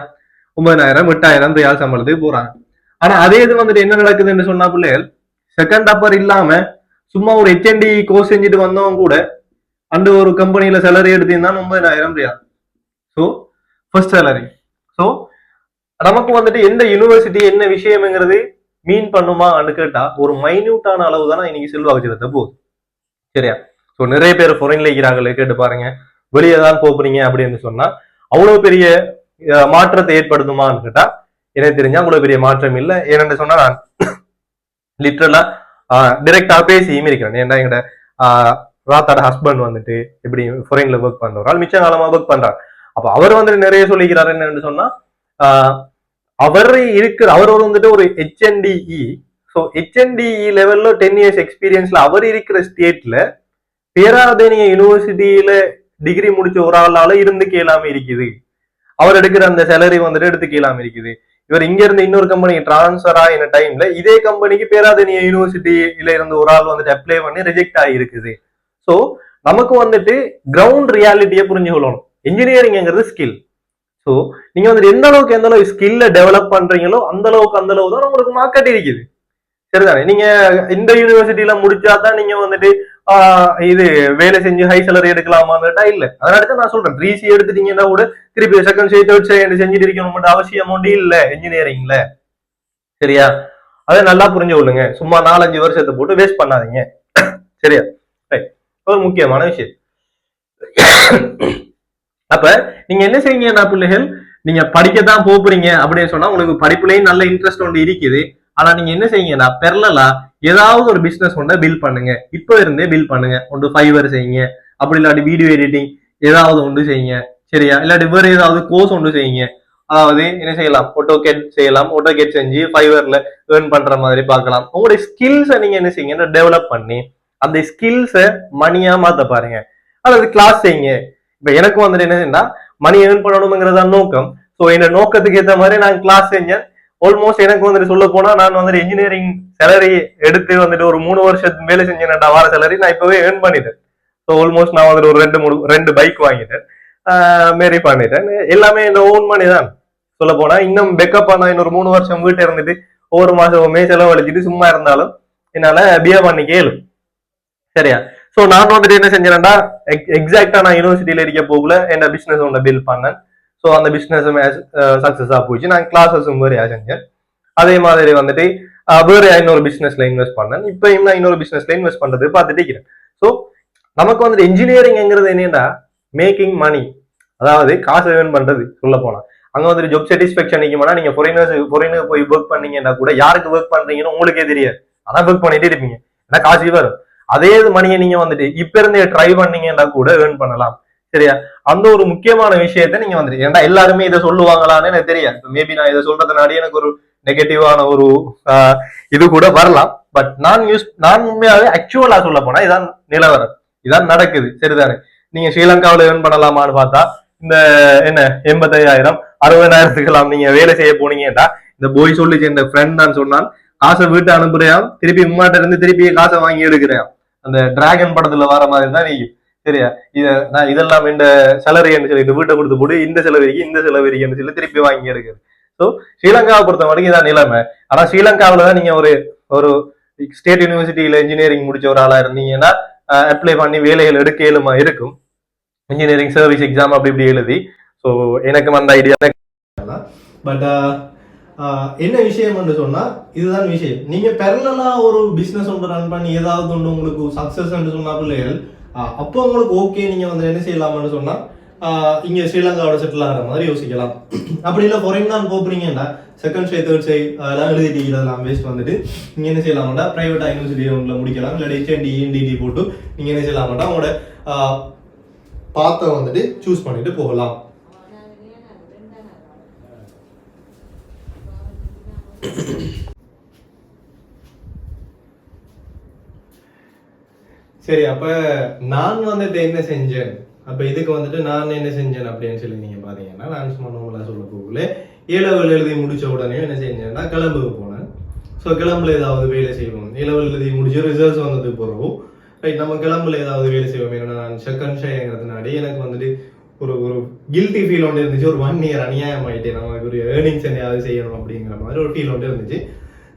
9,000 8,000 ரியால் சம்பளத்துக்கு போறாங்க. ஆனா அதே இது வந்துட்டு என்ன நடக்குதுன்னு சொன்னா பிள்ளைகள் செகண்ட் அப்பர் இல்லாம சும்மா ஒரு ஹெச்என்டி கோர்ஸ் செஞ்சுட்டு வந்தவங்க கூட அந்த ஒரு கம்பெனியில சேலரி எடுத்தீங்கன்னா 9,000 riyal. So first salary. So நமக்கு வந்துட்டு எந்த யூனிவர்சிட்டி என்ன விஷயம்ங்கிறது மீன் பண்ணுமான்னு கேட்டா ஒரு மைன்யூட்டான அளவு தானே இன்னைக்கு செல்வாக்கு செலுத்த போகுது, சரியா? ஸோ நிறைய பேர் ஃபாரின்ல இருக்கிறாங்களே, கேட்டு பாருங்க. வெளியே தான் போறீங்க அப்படின்னு சொன்னா அவ்வளவு பெரிய மாற்றத்தை ஏற்படுத்துமான்னு கேட்டா எனக்கு தெரிஞ்சா அவ்வளவு பெரிய மாற்றம் இல்லை. ஏன்னு சொன்னா நான் லிட்ரலா டிரெக்டா பேசியும் இருக்கிறேன். ஏன்னா எங்கட ராத்தாட ஹஸ்பண்ட் வந்துட்டு எப்படி ஃபாரின்ல ஒர்க் பண்றாரு, மிச்ச காலமா ஒர்க் பண்றாரு. அப்ப அவர் வந்துட்டு நிறைய சொல்லிக்கிறாரு என்னன்னு சொன்னா அவர் வந்துட்டு ஒரு ஹெச்என்டிஇ. ஸோ ஹெச்என்டிஇ லெவல்ல 10 years எக்ஸ்பீரியன்ஸ்ல அவர் இருக்கிற ஸ்டேட்ல பேராதேனிய யூனிவர்சிட்டியில டிகிரி முடிச்ச ஒரு ஆளால இருந்து கேளாம இருக்குது. அவர் எடுக்கிற அந்த சேலரி வந்துட்டு எடுத்துக்கலாம் இருக்குது. இவர் இங்க இருந்து இன்னொரு கம்பெனிக்கு டிரான்ஸ்பர் ஆகின டைம்ல இதே கம்பெனிக்கு பேராதனிய யூனிவர்சிட்டியில இருந்து ஒரு ஆள் வந்துட்டு அப்ளை பண்ணி ரிஜெக்ட் ஆகிருக்குது. ஸோ நமக்கு வந்துட்டு கிரவுண்ட் ரியாலிட்டியை புரிஞ்சுக்கொள்ளணும். இன்ஜினியரிங்கிறது ஸ்கில். ஸோ நீங்க வந்துட்டு எந்த அளவுக்கு ஸ்கில்ல டெவலப் பண்றீங்களோ அந்த அளவு தான் உங்களுக்கு மார்க்கெட் இருக்குது. சரிதானே? நீங்க இந்த யூனிவர்சிட்டியில முடிச்சாதான் நீங்க வந்துட்டு இது வேலை செஞ்சு ஹை சேலரி எடுக்கலாமான்னுட்டா இல்ல. அதனால தான் நான் சொல்றேன், 3C எடுத்துட்டீங்கன்னா கூட திருப்பி செகண்ட் சே தேர்ட் சே செஞ்சுட்டு இருக்கணும் அவசியம் இல்ல இன்ஜினியரிங்ல. சரியா? அதை நல்லா புரிஞ்சு கொள்ளுங்க. சும்மா 4-5 வருஷத்தை போட்டு வேஸ்ட் பண்ணாதீங்க. சரியா? ஒரு முக்கியமான விஷயம். அப்ப நீங்க என்ன செய்யுங்கன்னா பிள்ளைகள், நீங்க படிக்கத்தான் போறீங்க அப்படின்னு சொன்னா உங்களுக்கு படிப்புலயும் நல்ல இன்ட்ரெஸ்ட் ஒன்று இருக்குது. ஆனா நீங்க என்ன செய்யுங்கன்னா பெரலலா ஏதாவது ஒரு பிசினஸ் ஒன்றை பில்ட் பண்ணுங்க. இப்ப இருந்தே பில்ட் பண்ணுங்க. ஒன்று ஃபைவர் செய்யுங்க, அப்படி இல்லாட்டி வீடியோ எடிட்டிங் ஏதாவது ஒன்று செய்யுங்க. சரியா? இல்லாட்டி வேற ஏதாவது கோர்ஸ் ஒன்று செய்யுங்க. அதாவது என்ன செய்யலாம், ஆட்டோகேட் செய்யலாம். ஆட்டோகேட் செஞ்சு ஃபைவர்ல ஏர்ன் பண்ற மாதிரி பார்க்கலாம். உங்களுடைய ஸ்கில்ஸை நீங்க என்ன செய்யுங்க டெவலப் பண்ணி அந்த ஸ்கில்ஸை மணியா மாத்த பாருங்க. அல்லது கிளாஸ் செய்யுங்க. இப்ப எனக்கு வந்துட்டு என்னன்னா மணி ஏர்ன் பண்ணணுங்கிறதா நோக்கம். ஸோ இந்த நோக்கத்துக்கு ஏற்ற மாதிரி நான் கிளாஸ் செஞ்சேன். ஆல்மோஸ்ட் எனக்கு வந்துட்டு சொல்ல போனா நான் வந்துட்டு இன்ஜினியரிங் சேலரி எடுத்து வந்துட்டு ஒரு 3 வருஷத்துக்கு மேலே செஞ்சேன். வார சேலரி நான் இப்பவே ஏர்ன் பண்ணிட்டேன். ஸோ ஆல்மோஸ்ட் நான் வந்துட்டு ஒரு 2 பைக் வாங்கிட்டேன், மேரி பண்ணிட்டேன். எல்லாமே இந்த ஓன் மணி தான். சொல்ல போனா இன்னும் பெக்கப் நான் இன்னொரு 3 வருஷம் வீட்டை இருந்துட்டு ஒவ்வொரு மாசமுமே செலவழிச்சிட்டு சும்மா இருந்தாலும் என்னால பிஏ பண்ணி கேளு. சரியா? ஸோ நான் வந்துட்டு என்ன செஞ்சேன்டா, எக்ஸாக்டா நான் யூனிவர்சிட்டியில இருக்க போகல என்ன பிசினஸ் ஒன்று பில்ட் பண்ணேன். ஸோ அந்த பிசினஸும் சக்சஸா போயிடுச்சு. நான் கிளாஸஸும் வேறையா செஞ்சேன். அதே மாதிரி வந்துட்டு வேற இன்னொரு பிசினஸ்ல இன்வெஸ்ட் பண்ணேன். இப்பயும் நான் இன்னொரு பிசினஸ்ல இன்வெஸ்ட் பண்றது பார்த்துட்டு இருக்கிறேன். ஸோ நமக்கு வந்துட்டு இன்ஜினியரிங்கிறது என்னன்னா மேக்கிங் மணி, அதாவது காசு ஏர்ன் பண்றது. சொல்ல போனா அங்க வந்துட்டு ஜாப் சாட்டிஸ்பேக்ஷன் நிற்குமானா நீங்க ஃபாரினர் போய் ஒர்க் பண்ணீங்கன்னா கூட யாருக்கு ஒர்க் பண்றீங்கன்னு உங்களுக்கே தெரியாது. ஆனா ஒர்க் பண்ணிட்டே இருப்பீங்க, ஏன்னா காசு வரும். அதே மணியை நீங்க வந்துட்டு இப்ப இருந்தே ட்ரை பண்ணீங்கன்னா கூட ஏர்ன் பண்ணலாம். சரியா? அந்த ஒரு முக்கியமான விஷயத்த நீங்க வந்துட்டு, ஏன்னா எல்லாருமே இதை சொல்லுவாங்களான்னு எனக்கு தெரியாது. மேபி நான் இதை சொல்றதுனாடி எனக்கு ஒரு நெகட்டிவான ஒரு இது கூட வரலாம். பட் நான் உண்மையாவே ஆக்சுவலா சொல்ல போனா இதான் நிலவரம், இதான் நடக்குது. சரிதானே? நீங்க ஸ்ரீலங்காவில ஏர்ன் பண்ணலாமான்னு பார்த்தா இந்த என்ன 85,000 60,000 நீங்க வேலை செய்ய போனீங்கன்னா, இந்த போய் சொல்லிச்சு இந்த ஃப்ரெண்ட் தான் சொன்னான், காசை வீட்டு அனுப்புறையாம், திருப்பி உமாட்ட இருந்து திருப்பி காசை வாங்கி எடுக்கிறேன். அந்த டிராகன் படத்துல வர மாதிரி தான் நீ. சரியா? நான் இதெல்லாம் இந்த செலரின்னு சொல்லிட்டு வீட்டை கொடுத்து போட்டு இந்த செலவரிக்குன்னு சொல்லி திருப்பி வாங்கி எடுக்குது. ஸோ ஸ்ரீலங்காவை பொறுத்த வரைக்கும் இதான் நிலைமை. ஆனா ஸ்ரீலங்காவில தான் நீங்க ஒரு ஸ்டேட் யூனிவர்சிட்டியில இன்ஜினியரிங் முடிச்ச ஒரு ஆளா இருந்தீங்கன்னா அப்ளை பண்ணி வேலைகள் எடுக்க இயலுமா இருக்கும். இன்ஜினியரிங் சர்வீஸ் எக்ஸாம் அப்படி இப்படி எழுதி. ஸோ எனக்கு அந்த ஐடியா. பட் என்ன விஷயம் சொன்னா இதுதான் விஷயம். நீங்க பெரலலா ஒரு பிசினஸ் ஒன்று ரன் பண்ணி ஏதாவது ஒன்று உங்களுக்கு சக்சஸ் சொன்னா பிள்ளைகள், அப்போ உங்களுக்கு ஓகே, நீங்க வந்து என்ன செய்யலாம்னு சொன்னா இங்க ஸ்ரீலங்காவோட செட்டில் ஆகிற மாதிரி யோசிக்கலாம். அப்படி இல்லை ஃபாரின் தான் போறீங்கன்னா செகண்ட் ஸ்டே தேர்ட் ஸ்டே அதெல்லாம் எழுதிட்டு இதெல்லாம் வேஸ்ட் வந்துட்டு நீங்க என்ன செய்யலாம்டா பிரைவேட் யூனிவர்சிட்டி ஒன்றில் முடிக்கலாம். இல்லை HND போட்டு நீங்க என்ன செய்யலாம்டா உங்களோட பாத்தை வந்துட்டு சூஸ் பண்ணிட்டு போகலாம். சரி, அப்ப நான் வந்துட்டு என்ன செஞ்சேன், அப்ப இதுக்கு வந்துட்டு நான் என்ன செஞ்சேன் அப்படின்னு சொல்லி நீங்க பாத்தீங்கன்னா, நான் சும்மா நம்மளா சொல்ல போகல, ஏலவல் எழுதி முடிச்ச உடனே என்ன செஞ்சேன்னா கிளம்புக்கு போனேன். ஸோ கிளம்புல ஏதாவது வேலை செய்வோம். ஏலவல் எழுதி முடிச்சு ரிசல்ட்ஸ் வந்தது போறோம். ரைட், நம்ம கிளம்புல ஏதாவது வேலை செய்வோம். ஏன்னா நான் செகண்ட் ஷேங்கிறதுனாடி எனக்கு வந்துட்டு ஒரு கில்ட்டி ஃபீல் ஒன்று இருந்துச்சு. ஒரு 1 இயர் அநியாயம் ஆகிட்டே நமக்கு ஒரு ஏர்னிங்ஸ் என்னையாவது செய்யணும் அப்படிங்கிற மாதிரி ஒரு ஃபீல் ஒன்று இருந்துச்சு.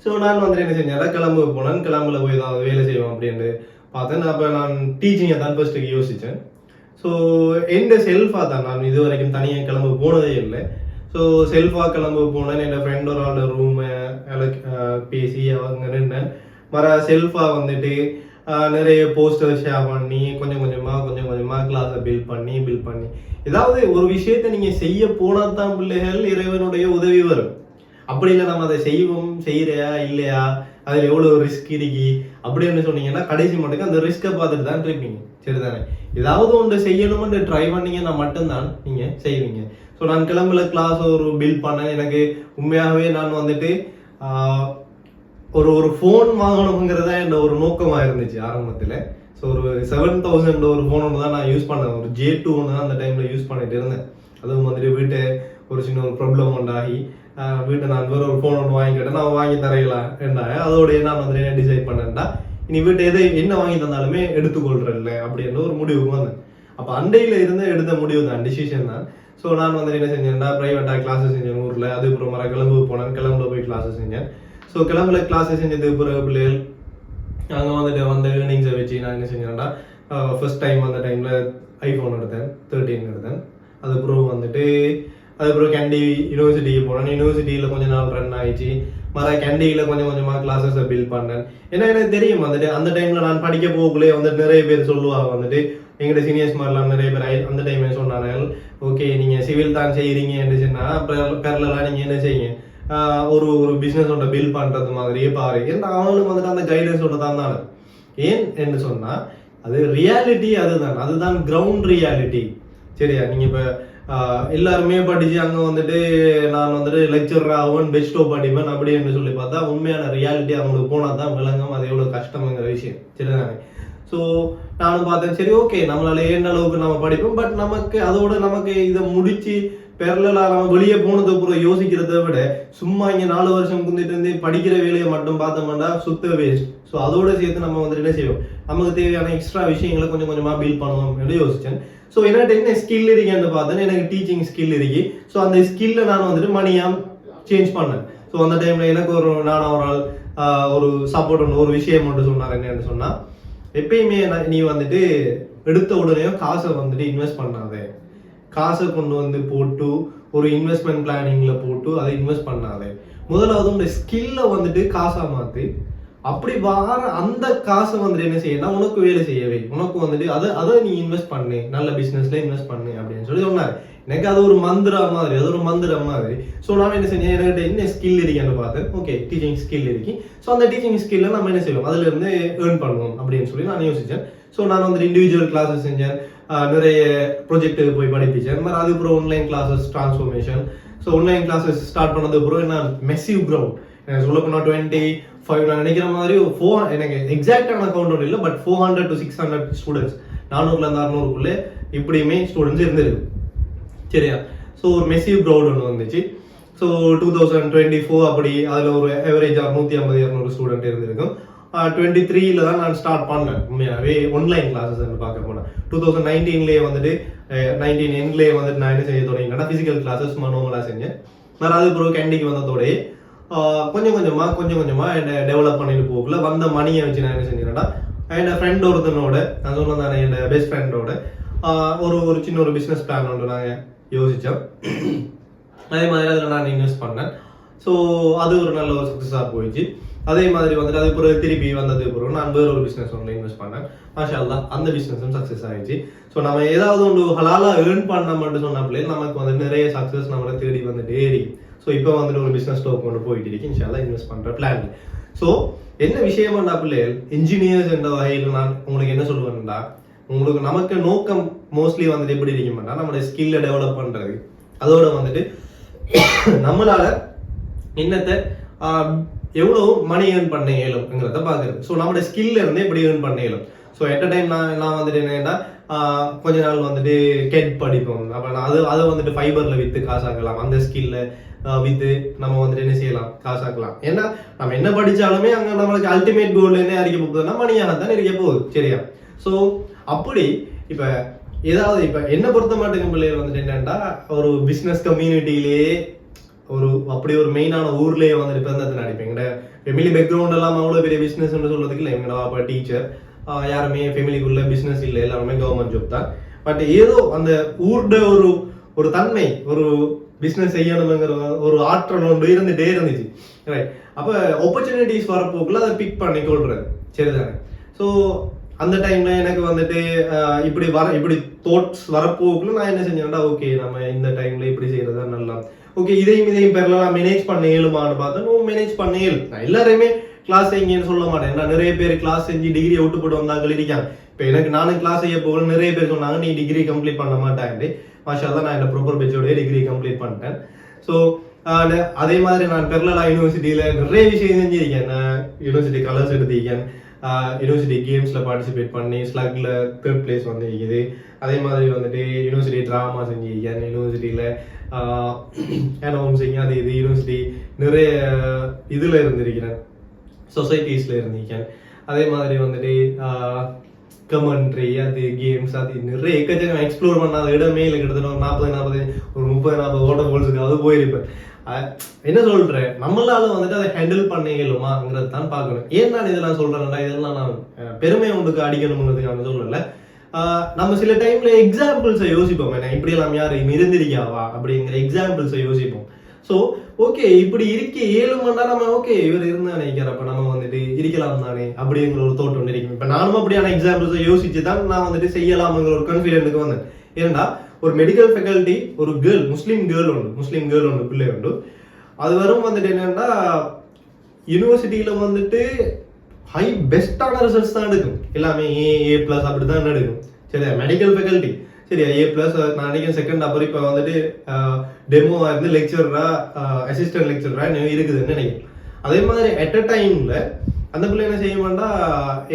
ஸோ நான் வந்துட்டு என்ன செஞ்சேன், கிளம்புக்கு போனேன். கிளம்புல போய் ஏதாவது வேலை செய்வோம் அப்படின்னு பார்த்தேன். அப்போ நான் டீச்சிங்கை தான் ஃபர்ஸ்ட்டுக்கு யோசித்தேன். ஸோ எந்த செல்ஃபாக தான் நான் இது வரைக்கும் தனியாக கிளம்பு போனதே இல்லை. ஸோ செல்ஃபாக கிளம்பு போனேன். என் ஃப்ரெண்ட் ஒரு ஆள் ரூமை பேசி அவங்க நின்றேன். செல்ஃபாக வந்துட்டு நிறைய போஸ்டர் ஷேர் பண்ணி கொஞ்சம் கொஞ்சமாக கிளாஸை பில்ட் பண்ணி ஏதாவது ஒரு விஷயத்தை நீங்கள் செய்ய போனால் தான் பிள்ளைகள் இறைவனுடைய உதவி வரும். அப்படி இல்லை நம்ம அதை செய்கிறையா இல்லையா, அதில் எவ்வளோ ரிஸ்க் இருக்கி அப்படின்னு சொன்னீங்கன்னா கடைசி மட்டும் அந்த ரிஸ்க்கை பார்த்துட்டு தான் இருப்பீங்க. சரிதானே? ஏதாவது ஒன்று செய்யணும்னு ட்ரை பண்ணீங்கன்னா மட்டும்தான் நீங்கள் செய்வீங்க. ஸோ நான் கிளம்புல கிளாஸ் ஒரு பில்ட் பண்ணேன். எனக்கு உண்மையாகவே நான் வந்துட்டு ஒரு ஃபோன் வாங்கணுங்கிறத என் ஒரு நோக்கமாக இருந்துச்சு ஆரம்பத்தில். ஸோ ஒரு 7,000 ஒரு ஃபோன் ஒன்று தான் நான் யூஸ் பண்ணேன். ஒரு J2 ஒன்று தான் அந்த டைமில் யூஸ் பண்ணிட்டு இருந்தேன். அதுவும் வந்துட்டு வீட்டை ஒரு சின்ன ஒரு ப்ராப்ளம் உண்டாகி வீட்டை நான் வேற ஒரு ஃபோன் ஒன்று வாங்கி கேட்டேன், நான் வாங்கி தரையலாம் என்றாங்க. அதோடய நான் வந்துட்டு என்ன டிசைட் பண்ணேன்டா, இனி வீட்டை எதை என்ன வாங்கி தந்தாலுமே எடுத்துக்கொள்றேன்ல அப்படின்ற ஒரு முடிவுக்கு வந்தேன். அப்போ அண்டையில் இருந்து எடுத்த முடிவு தான், டிசிஷன் தான். ஸோ நான் வந்துட்டு என்ன செஞ்சேன்னா, ப்ரைவேட்டாக கிளாஸஸ் செஞ்சேன் ஊரில். அதுக்கப்புறம் மர கிளம்பு போனேன், கிளம்புல போய் கிளாஸஸ் செஞ்சேன். ஸோ கிளம்புல கிளாஸஸ் செஞ்சதுக்கு பிறகு பிள்ளைகள் அங்கே வந்துட்டு வந்த ஏர்னிங்ஸை வச்சு நான் என்ன செஞ்சேன்னா, ஃபர்ஸ்ட் டைம் அந்த டைமில் ஐஃபோன் எடுத்தேன், 13 எடுத்தேன். அதுக்கப்புறம் வந்துட்டு அதுக்கப்புறம் கேண்டி யூனிவர்சிட்டிக்கு போனேன். யூனிவர்சிட்டியில் கொஞ்ச நாள் ரன் ஆயிடுச்சு. கேண்டியில் கொஞ்சம் கொஞ்சமாக கிளாஸஸை பில்ட் பண்ணேன். ஏன்னா எனக்கு தெரியும் வந்துட்டு அந்த டைமில் நான் படிக்க போகக்குள்ளே வந்துட்டு நிறைய பேர் சொல்லுவாங்க வந்துட்டு, எங்கள்கிட்ட சீனியர்ஸ் மாதிரிலாம் நிறைய பேர் அந்த டைமே சொன்னாங்க, ஓகே நீங்கள் சிவில் தான் செய்கிறீங்கன்னு சொன்னால் பேரலாக நீங்கள் என்ன செய்யுங்க, ஒரு ஒரு பிஸ்னஸோட பில்ட் பண்ணுறது மாதிரியே பாரு. ஏன்னா அவங்களும் வந்துட்டு அந்த கைடன்ஸோட தான் தானே. ஏன் என்று சொன்னால் அது ரியாலிட்டி, அதுதான் கிரவுண்ட் ரியாலிட்டி. சரியா? நீங்கள் இப்போ எல்லாருமே படிச்சு அங்கே வந்துட்டு நான் வந்துட்டு லெக்சர் ஆகும் பெஸ்ட்டோ படிப்பேன் அப்படின்னு சொல்லி பார்த்தா உண்மையான ரியாலிட்டி அவங்களுக்கு போனால் தான் விளங்கும் அது எவ்வளோ கஷ்டம்ங்கிற விஷயம். சரிதானே? ஸோ நானும் பார்த்தேன், சரி ஓகே நம்மளால ஏன் அளவுக்கு நம்ம படிப்போம், பட் நமக்கு இதை முடிச்சு பெரலாக நம்ம வெளியே போனது அப்புறம் யோசிக்கிறத விட சும்மா இங்கே 4 வருஷம் குந்திட்டு இருந்து படிக்கிற வேலையை மட்டும் பார்த்தோம்னா சுத்த வேஸ்ட். ஸோ அதோட சேர்த்து நம்ம வந்துட்டு என்ன செய்வோம், நமக்கு தேவையான எக்ஸ்ட்ரா விஷயங்களை கொஞ்சம் கொஞ்சமாக பில்ட் பண்ணுவோம் அப்படின்னு யோசிச்சேன். ஸோ என்கிட்ட என்ன ஸ்கில் இருக்குன்னு பார்த்தேன், எனக்கு டீச்சிங் ஸ்கில் இருக்கு. ஸோ அந்த ஸ்கில்லை நான் வந்துட்டு மணியாக சேஞ்ச் பண்ணேன். ஸோ அந்த டைமில் எனக்கு ஒரு ஆள் ஒரு சப்போர்ட் ஒன்று ஒரு விஷயம் மட்டும் சொன்னார். என்னன்னு சொன்னால், எப்பயுமே நீ வந்துட்டு எடுத்த உடனே காசை வந்துட்டு இன்வெஸ்ட் பண்ணாதே, காசை கொண்டு வந்து போட்டு ஒரு இன்வெஸ்ட்மெண்ட் பிளானிங்கில் போட்டு அதை இன்வெஸ்ட் பண்ணாதே, முதலாவது உங்களுடைய ஸ்கில்லை வந்துட்டு காசாக மாற்றி அப்படி வர அந்த காசை வந்துட்டு என்ன செய்யணும், உனக்கு வேலை செய்யவே, உனக்கு வந்துட்டு அதை நீ இன்வெஸ்ட் பண்ணு, நல்ல பிஸ்னஸ்ல இன்வெஸ்ட் பண்ணு அப்படின்னு சொல்லி சொன்னார். எனக்கு அது ஒரு மந்திரம் மாதிரி. ஸோ நான் என்ன செஞ்சேன், என்கிட்ட என்ன ஸ்கில் இருக்குன்னு பார்த்தேன். ஓகே, டீச்சிங் ஸ்கில் இருக்கு. ஸோ அந்த டீச்சிங் ஸ்கில்ல நம்ம என்ன செய்வோம், அதுல இருந்து ஏர்ன் பண்ணுவோம் அப்படின்னு சொல்லி நான் யோசிச்சேன். ஸோ நான் வந்துட்டு இண்டிவிஜுவல் கிளாஸஸ் செஞ்சேன், நிறைய ப்ரொஜெக்ட் போய் படிப்பிச்சேன். அதுக்கப்புறம் online classes transformation. So online classes start பண்ணது அப்புறம் என்ன மெசிவ் க்ரௌட், எனக்கு சொல்ல போனால் 25 நான் நினைக்கிற மாதிரி எனக்கு எக்ஸாக்டான கவுண்ட் இல்லை, பட் 400 to 600 ஸ்டூடெண்ட்ஸ், 400 to 600 இப்படியுமே ஸ்டூடெண்ட்ஸ் இருந்திருக்கு. சரியா? ஸோ ஒரு மெசிவ் க்ரௌட் ஒன்று வந்துச்சு. ஸோ 2024 அப்படி அதில் ஒரு ஆவரேஜ் 150-200 ஸ்டூடெண்ட் இருந்திருக்கும். 23 தான் நான் ஸ்டார்ட் பண்ணேன் உண்மையாகவே ஆன்லைன் கிளாஸஸ் பார்க்க போனேன். 2019 வந்துட்டு 19 எண்ட்லேயே வந்துட்டு நான் என்ன செய்ய தொடங்கினேன்னா ஃபிசிக்கல் கிளாஸஸ் நார்மலாக செஞ்சேன். நான் அது பிறகு கேண்டிக்கு வந்ததோடய கொஞ்சம் கொஞ்சமாக என்னை டெவலப் பண்ணிட்டு போகல. வந்த மணியை வச்சு நான் என்ன செஞ்சேன்னா, என் ஃப்ரெண்ட் ஒருத்தனோட, நான் சொன்னதானே என் பெஸ்ட் ஃப்ரெண்டோட ஒரு சின்ன ஒரு பிஸ்னஸ் பிளான் ஒன்று நாங்கள் யோசித்தோம். அதே மாதிரி அதில் நான் இன்வெஸ்ட் பண்ணேன். ஸோ அது ஒரு நல்ல ஒரு சக்ஸஸாக போயிடுச்சு. அதே மாதிரி வந்துட்டு அது பிறகு திருப்பி வந்ததுக்கு பிறகு நான் வேறு ஒரு பிஸ்னஸ் ஒன்று இன்வெஸ்ட் பண்ணேன். மாஷா அல்லாஹ் அந்த பிஸ்னஸும் சக்ஸஸ் ஆகிடுச்சு. ஸோ நம்ம ஏதாவது ஒன்று ஹலாலாக ஏர்ன் பண்ண மட்டும் சொன்ன பிள்ளைங்க நமக்கு வந்து நிறைய சக்ஸஸ் நம்மளை தேடி வந்துட்டே இருக்கு. ஸோ இப்போ வந்துட்டு ஒரு பிஸ்னஸ் ஸ்டோக் கொண்டு போயிட்டு இருக்கு இன்ஷா அல்லாஹ் இன்வெஸ்ட் பண்ணுற பிளான். ஸோ என்ன விஷயமாண்டா பிள்ளைகள், இன்ஜினியர்ஸ் என்ற வகையில் நான் உங்களுக்கு என்ன சொல்லுவேன்டா, உங்களுக்கு நமக்கு நோக்கம் மோஸ்ட்லி வந்துட்டு எப்படி இருக்குமாட்டா, நம்மளுடைய ஸ்கில்லை டெவலப் பண்ணுறது, அதோட வந்துட்டு நம்மளால என்னத்தை எவ்வளோ மணி ஏர்ன் பண்ண இயலும்ங்கிறத பார்க்குறது. ஸோ நம்மளோட ஸ்கில்ல இருந்து எப்படி ஏர்ன் பண்ண இயலும். ஸோ எட் அ டைம் நான் வந்துட்டு என்னன்னா கொஞ்ச நாள் வந்துட்டு கெட் படிப்போம். அப்போ அதை வந்துட்டு ஃபைபரில் விற்று காசாக்கலாம், அந்த ஸ்கில்ல விற்று நம்ம வந்துட்டு என்ன செய்யலாம், காசாக்கலாம். ஏன்னா நம்ம என்ன படித்தாலுமே அங்கே நம்மளுக்கு அல்டிமேட் கோல் என்ன அறிக்க போகுதுன்னா மணியாக தான் இருக்க போகுது. சரியா? ஸோ அப்படி இப்போ ஏதாவது இப்போ என்ன பொறுத்த மாட்டேங்க பிள்ளைகள் வந்துட்டு என்னென்னா, ஒரு பிஸ்னஸ் கம்யூனிட்டியிலேயே அப்படி ஒரு மெயினான ஊர்லேயே வந்துட்டு பிறந்தது நடிப்பேன். எங்கட ஃபெமிலி பேக்ரவுண்ட் எல்லாம் அவ்வளோ பெரிய பிஸ்னஸ்ன்னு சொல்றதுக்கு இல்லை. எங்கடா அப்பா டீச்சர், யாருமே ஃபெமிலிக்குள்ள பிஸ்னஸ் இல்லை, எல்லாருமே கவர்மெண்ட் ஜாப் தான். பட் ஏதோ அந்த ஊர்ட ஒரு தன்மை, ஒரு பிஸ்னஸ் செய்யணுங்கிற ஒரு ஆற்றல் ஒன்று இருந்துட்டே இருந்துச்சு. ரைட்? அப்போ ஆப்பர்ச்சுனிட்டிஸ் வரப்போக்குள்ள அதை பிக் பண்ணி கொள்றது. சரிதானே? ஸோ அந்த டைம்ல எனக்கு வந்துட்டு இப்படி தாட்ஸ் வரப்போக்குள்ள நான் என்ன செஞ்சேன்னா, ஓகே நம்ம இந்த டைம்ல இப்படி செய்யறதா நல்லா, ஓகே இதையும் பெறலாம், மேனேஜ் பண்ண இயலுமான்னு பார்த்தா மேனேஜ் பண்ண இயலும். நான் எல்லாருமே கிளாஸ் செய்யுங்கன்னு சொல்ல மாட்டேன். நான் நிறைய பேர் கிளாஸ் செஞ்சு டிகிரி அவுட் போட்டு வந்தாங்க இருக்காங்க. இப்போ எனக்கு நானும் கிளாஸ் செய்ய போகல, நிறைய பேர் சொன்னாங்க நீ டிகிரி கம்ப்ளீட் பண்ண மாட்டேன். மாஷா அல்லாஹ் நான் என்ன ப்ராப்பர் பேச்சோடய டிகிரி கம்ப்ளீட் பண்ணிட்டேன். ஸோ அதே மாதிரி நான் பெர்லா யூனிவர்சிட்டியில் நிறைய விஷயம் செஞ்சிருக்கேன். நான் யூனிவர்சிட்டி கலர்ஸ் எடுத்திருக்கேன், யூனிவர்சிட்டி கேம்ஸில் பார்ட்டிசிபேட் பண்ணி ஸ்லக்கில் 3rd place வந்துருக்குது. அதே மாதிரி வந்துட்டு யூனிவர்சிட்டி ட்ராமா செஞ்சுருக்கேன், யூனிவர்சிட்டியில் அனௌன்சிங் அது இது யூனிவர்சிட்டி நிறைய இதில் இருந்திருக்கிறேன், சொசைட்டிஸில் இருந்திருக்கேன். அதே மாதிரி வந்துட்டு கமெண்ட்ரி அது கேம்ஸ் அது நிறைய எக்கச்சக்கம் எக்ஸ்ப்ளோர் பண்ணாத இடமே இல்லை. கிட்டத்தட்ட ஒரு 40 ஒரு 30-40 வாட்டர் ஃபால்ஸுக்கு அது போயிருப்பேன். என்ன சொல்றேன், நம்மளால வந்துட்டு அதை ஹேண்டில் பண்ண இயலுமாங்கிறது தான் பார்க்கணும். ஏன் நான் இதெல்லாம் சொல்றேன்டா, இதெல்லாம் நான் பெருமை ஒன்றுக்கு அடிக்கணுங்கிறதுக்கு நான் சொல்லல. நம்ம சில டைம்ல எக்ஸாம்பிள்ஸை யோசிப்போம், என்ன இப்படி எல்லாம் யாரும் இருந்திருக்காவா அப்படிங்கிற எக்ஸாம்பிள்ஸை யோசிப்போம். ஸோ ஓகே இப்படி இருக்க 7 மணி நேரம் நம்ம ஓகே இவர் இருந்தா நினைக்கிறப்ப நம்ம வந்துட்டு இருக்கலாம் தானே அப்படிங்கிற ஒரு தோட்டம் இருக்கும். இப்போ நானும் அப்படியான எக்ஸாம்பிள்ஸை யோசிச்சு தான் நான் வந்துட்டு செய்யலாம்ங்கிற ஒரு கான்ஃபிடென்ட்டுக்கு வந்தேன். ஏன்னா ஒரு மெடிக்கல் ஃபேக்கல்ட்டி ஒரு கேர்ள், முஸ்லீம் கேர்ள் ஒன்று பிள்ளை உண்டு. அது வரும் வந்துட்டு என்னன்னா யூனிவர்சிட்டியில வந்துட்டு ஹை பெஸ்டான ரிசல்ட்ஸ் தான் எடுக்கும், எல்லாமே A+ அப்படிதான் எடுக்கும். சரியா, மெடிக்கல் ஃபேக்கல்ட்டி சரியா A+. நான் நினைக்கிறேன் செகண்ட் அப்பர் இப்போ வந்துட்டு டெமோவா இருந்து லெக்சரரா அசிஸ்டன்ட் லெக்சரரா இருக்குதுன்னு நினைக்கிறேன். அதே மாதிரி அட் அ டைம்ல அந்த பிள்ளை என்ன செய்ய மாட்டா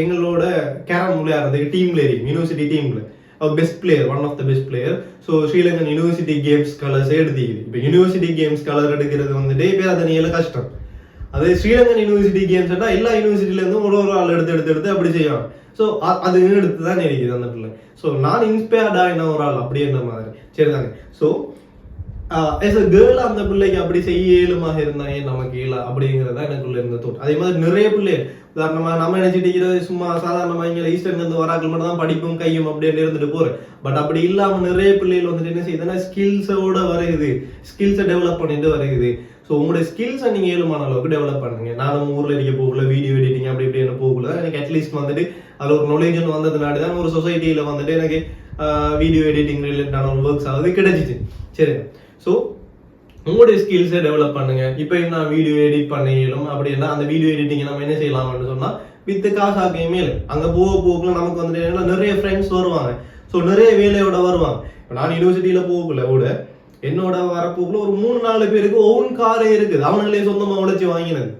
எங்களோட கேரம் விளையாடுறதுக்கு டீம்ல இருக்கு, யூனிவர்சிட்டி டீம்ல best player, one of the best player. So Sri Lankan university games கலர்ஸே எடுத்துக்குது. இப்போ யூனிவர்சிட்டி கேம்ஸ் கலர் எடுக்கிறது வந்துட்டு பேர் அதனியில கஷ்டம். அது ஸ்ரீலங்கன் யூனிவர்சிட்டி கேம்ஸ் எல்லா யூனிவர்சிட்டில இருந்தும் ஒரு ஆள் எடுத்து அப்படி செய்யும். ஸோ அது எடுத்து தான் இருக்குது அந்த பிள்ளை. ஸோ நான் இன்ஸ்பயர்டா என்ன ஒரு ஆள் அப்படின்ற மாதிரி சரிதானே. ஸோ as a girl அந்த பிள்ளைக்கு அப்படி செய்ய இயலுமாக இருந்தா ஏன் நமக்கு இல்லை அப்படிங்கிறதா எனக்குள்ள இருந்த தோட்டம். அதே மாதிரி நிறைய பிள்ளைகள் உதாரணமா நம்ம நினைச்சிட்டு சும்மா சாதாரணமா இங்கே ஈஸ்டர்ல இருந்து வராக்கள் மட்டும் தான் படிப்பும் கையும் அப்படின்னு இருந்துட்டு போறேன். பட் அப்படி இல்லாம நிறைய பிள்ளைகள் வந்துட்டு என்ன செய்யுதுன்னா ஸ்கில்ஸோட வருகுது, ஸ்கில்ஸை டெவலப் பண்ணிட்டு வருகுது. ஸோ உங்களுடைய ஸ்கில்ஸை நீங்க ஏழுமான அளவுக்கு டெவலப் பண்ணுங்க. நானும் ஊர்ல இருக்க போகல, வீடியோ எடிட்டிங் அப்படி இப்படின்னு போகல. எனக்கு அட்லீஸ்ட் வந்துட்டு அதில் ஒரு நாலேஜ் வந்ததுனாடி தான் ஒரு சொசைட்டியில வந்துட்டு எனக்கு வீடியோ எடிட்டிங் ரிலேட்டடான ஒரு ஒர்க்ஸ் ஆகுது கிடைச்சிச்சு. சரி, ஸோ உங்களுடைய ஸ்கில்ஸை டெவலப் பண்ணுங்க. இப்போ நான் வீடியோ எடிட் பண்ணிடலும் அப்படின்னா அந்த வீடியோ எடிட்டிங் நம்ம என்ன செய்யலாம்னு சொன்னா வித் காசாக்க மேல் அங்கே போகக்குள்ள நமக்கு வந்துட்டு நிறைய ஃப்ரெண்ட்ஸ் வருவாங்க. ஸோ நிறைய வேலையோட வருவாங்க. இப்போ நான் யூனிவர்சிட்டியில போகக்குள்ள கூட என்னோட வரப்போக்குள்ள ஒரு 3-4 பேருக்கு ஓன் காரே இருக்குது, அவங்களே சொந்தமா உழைச்சி வாங்கினது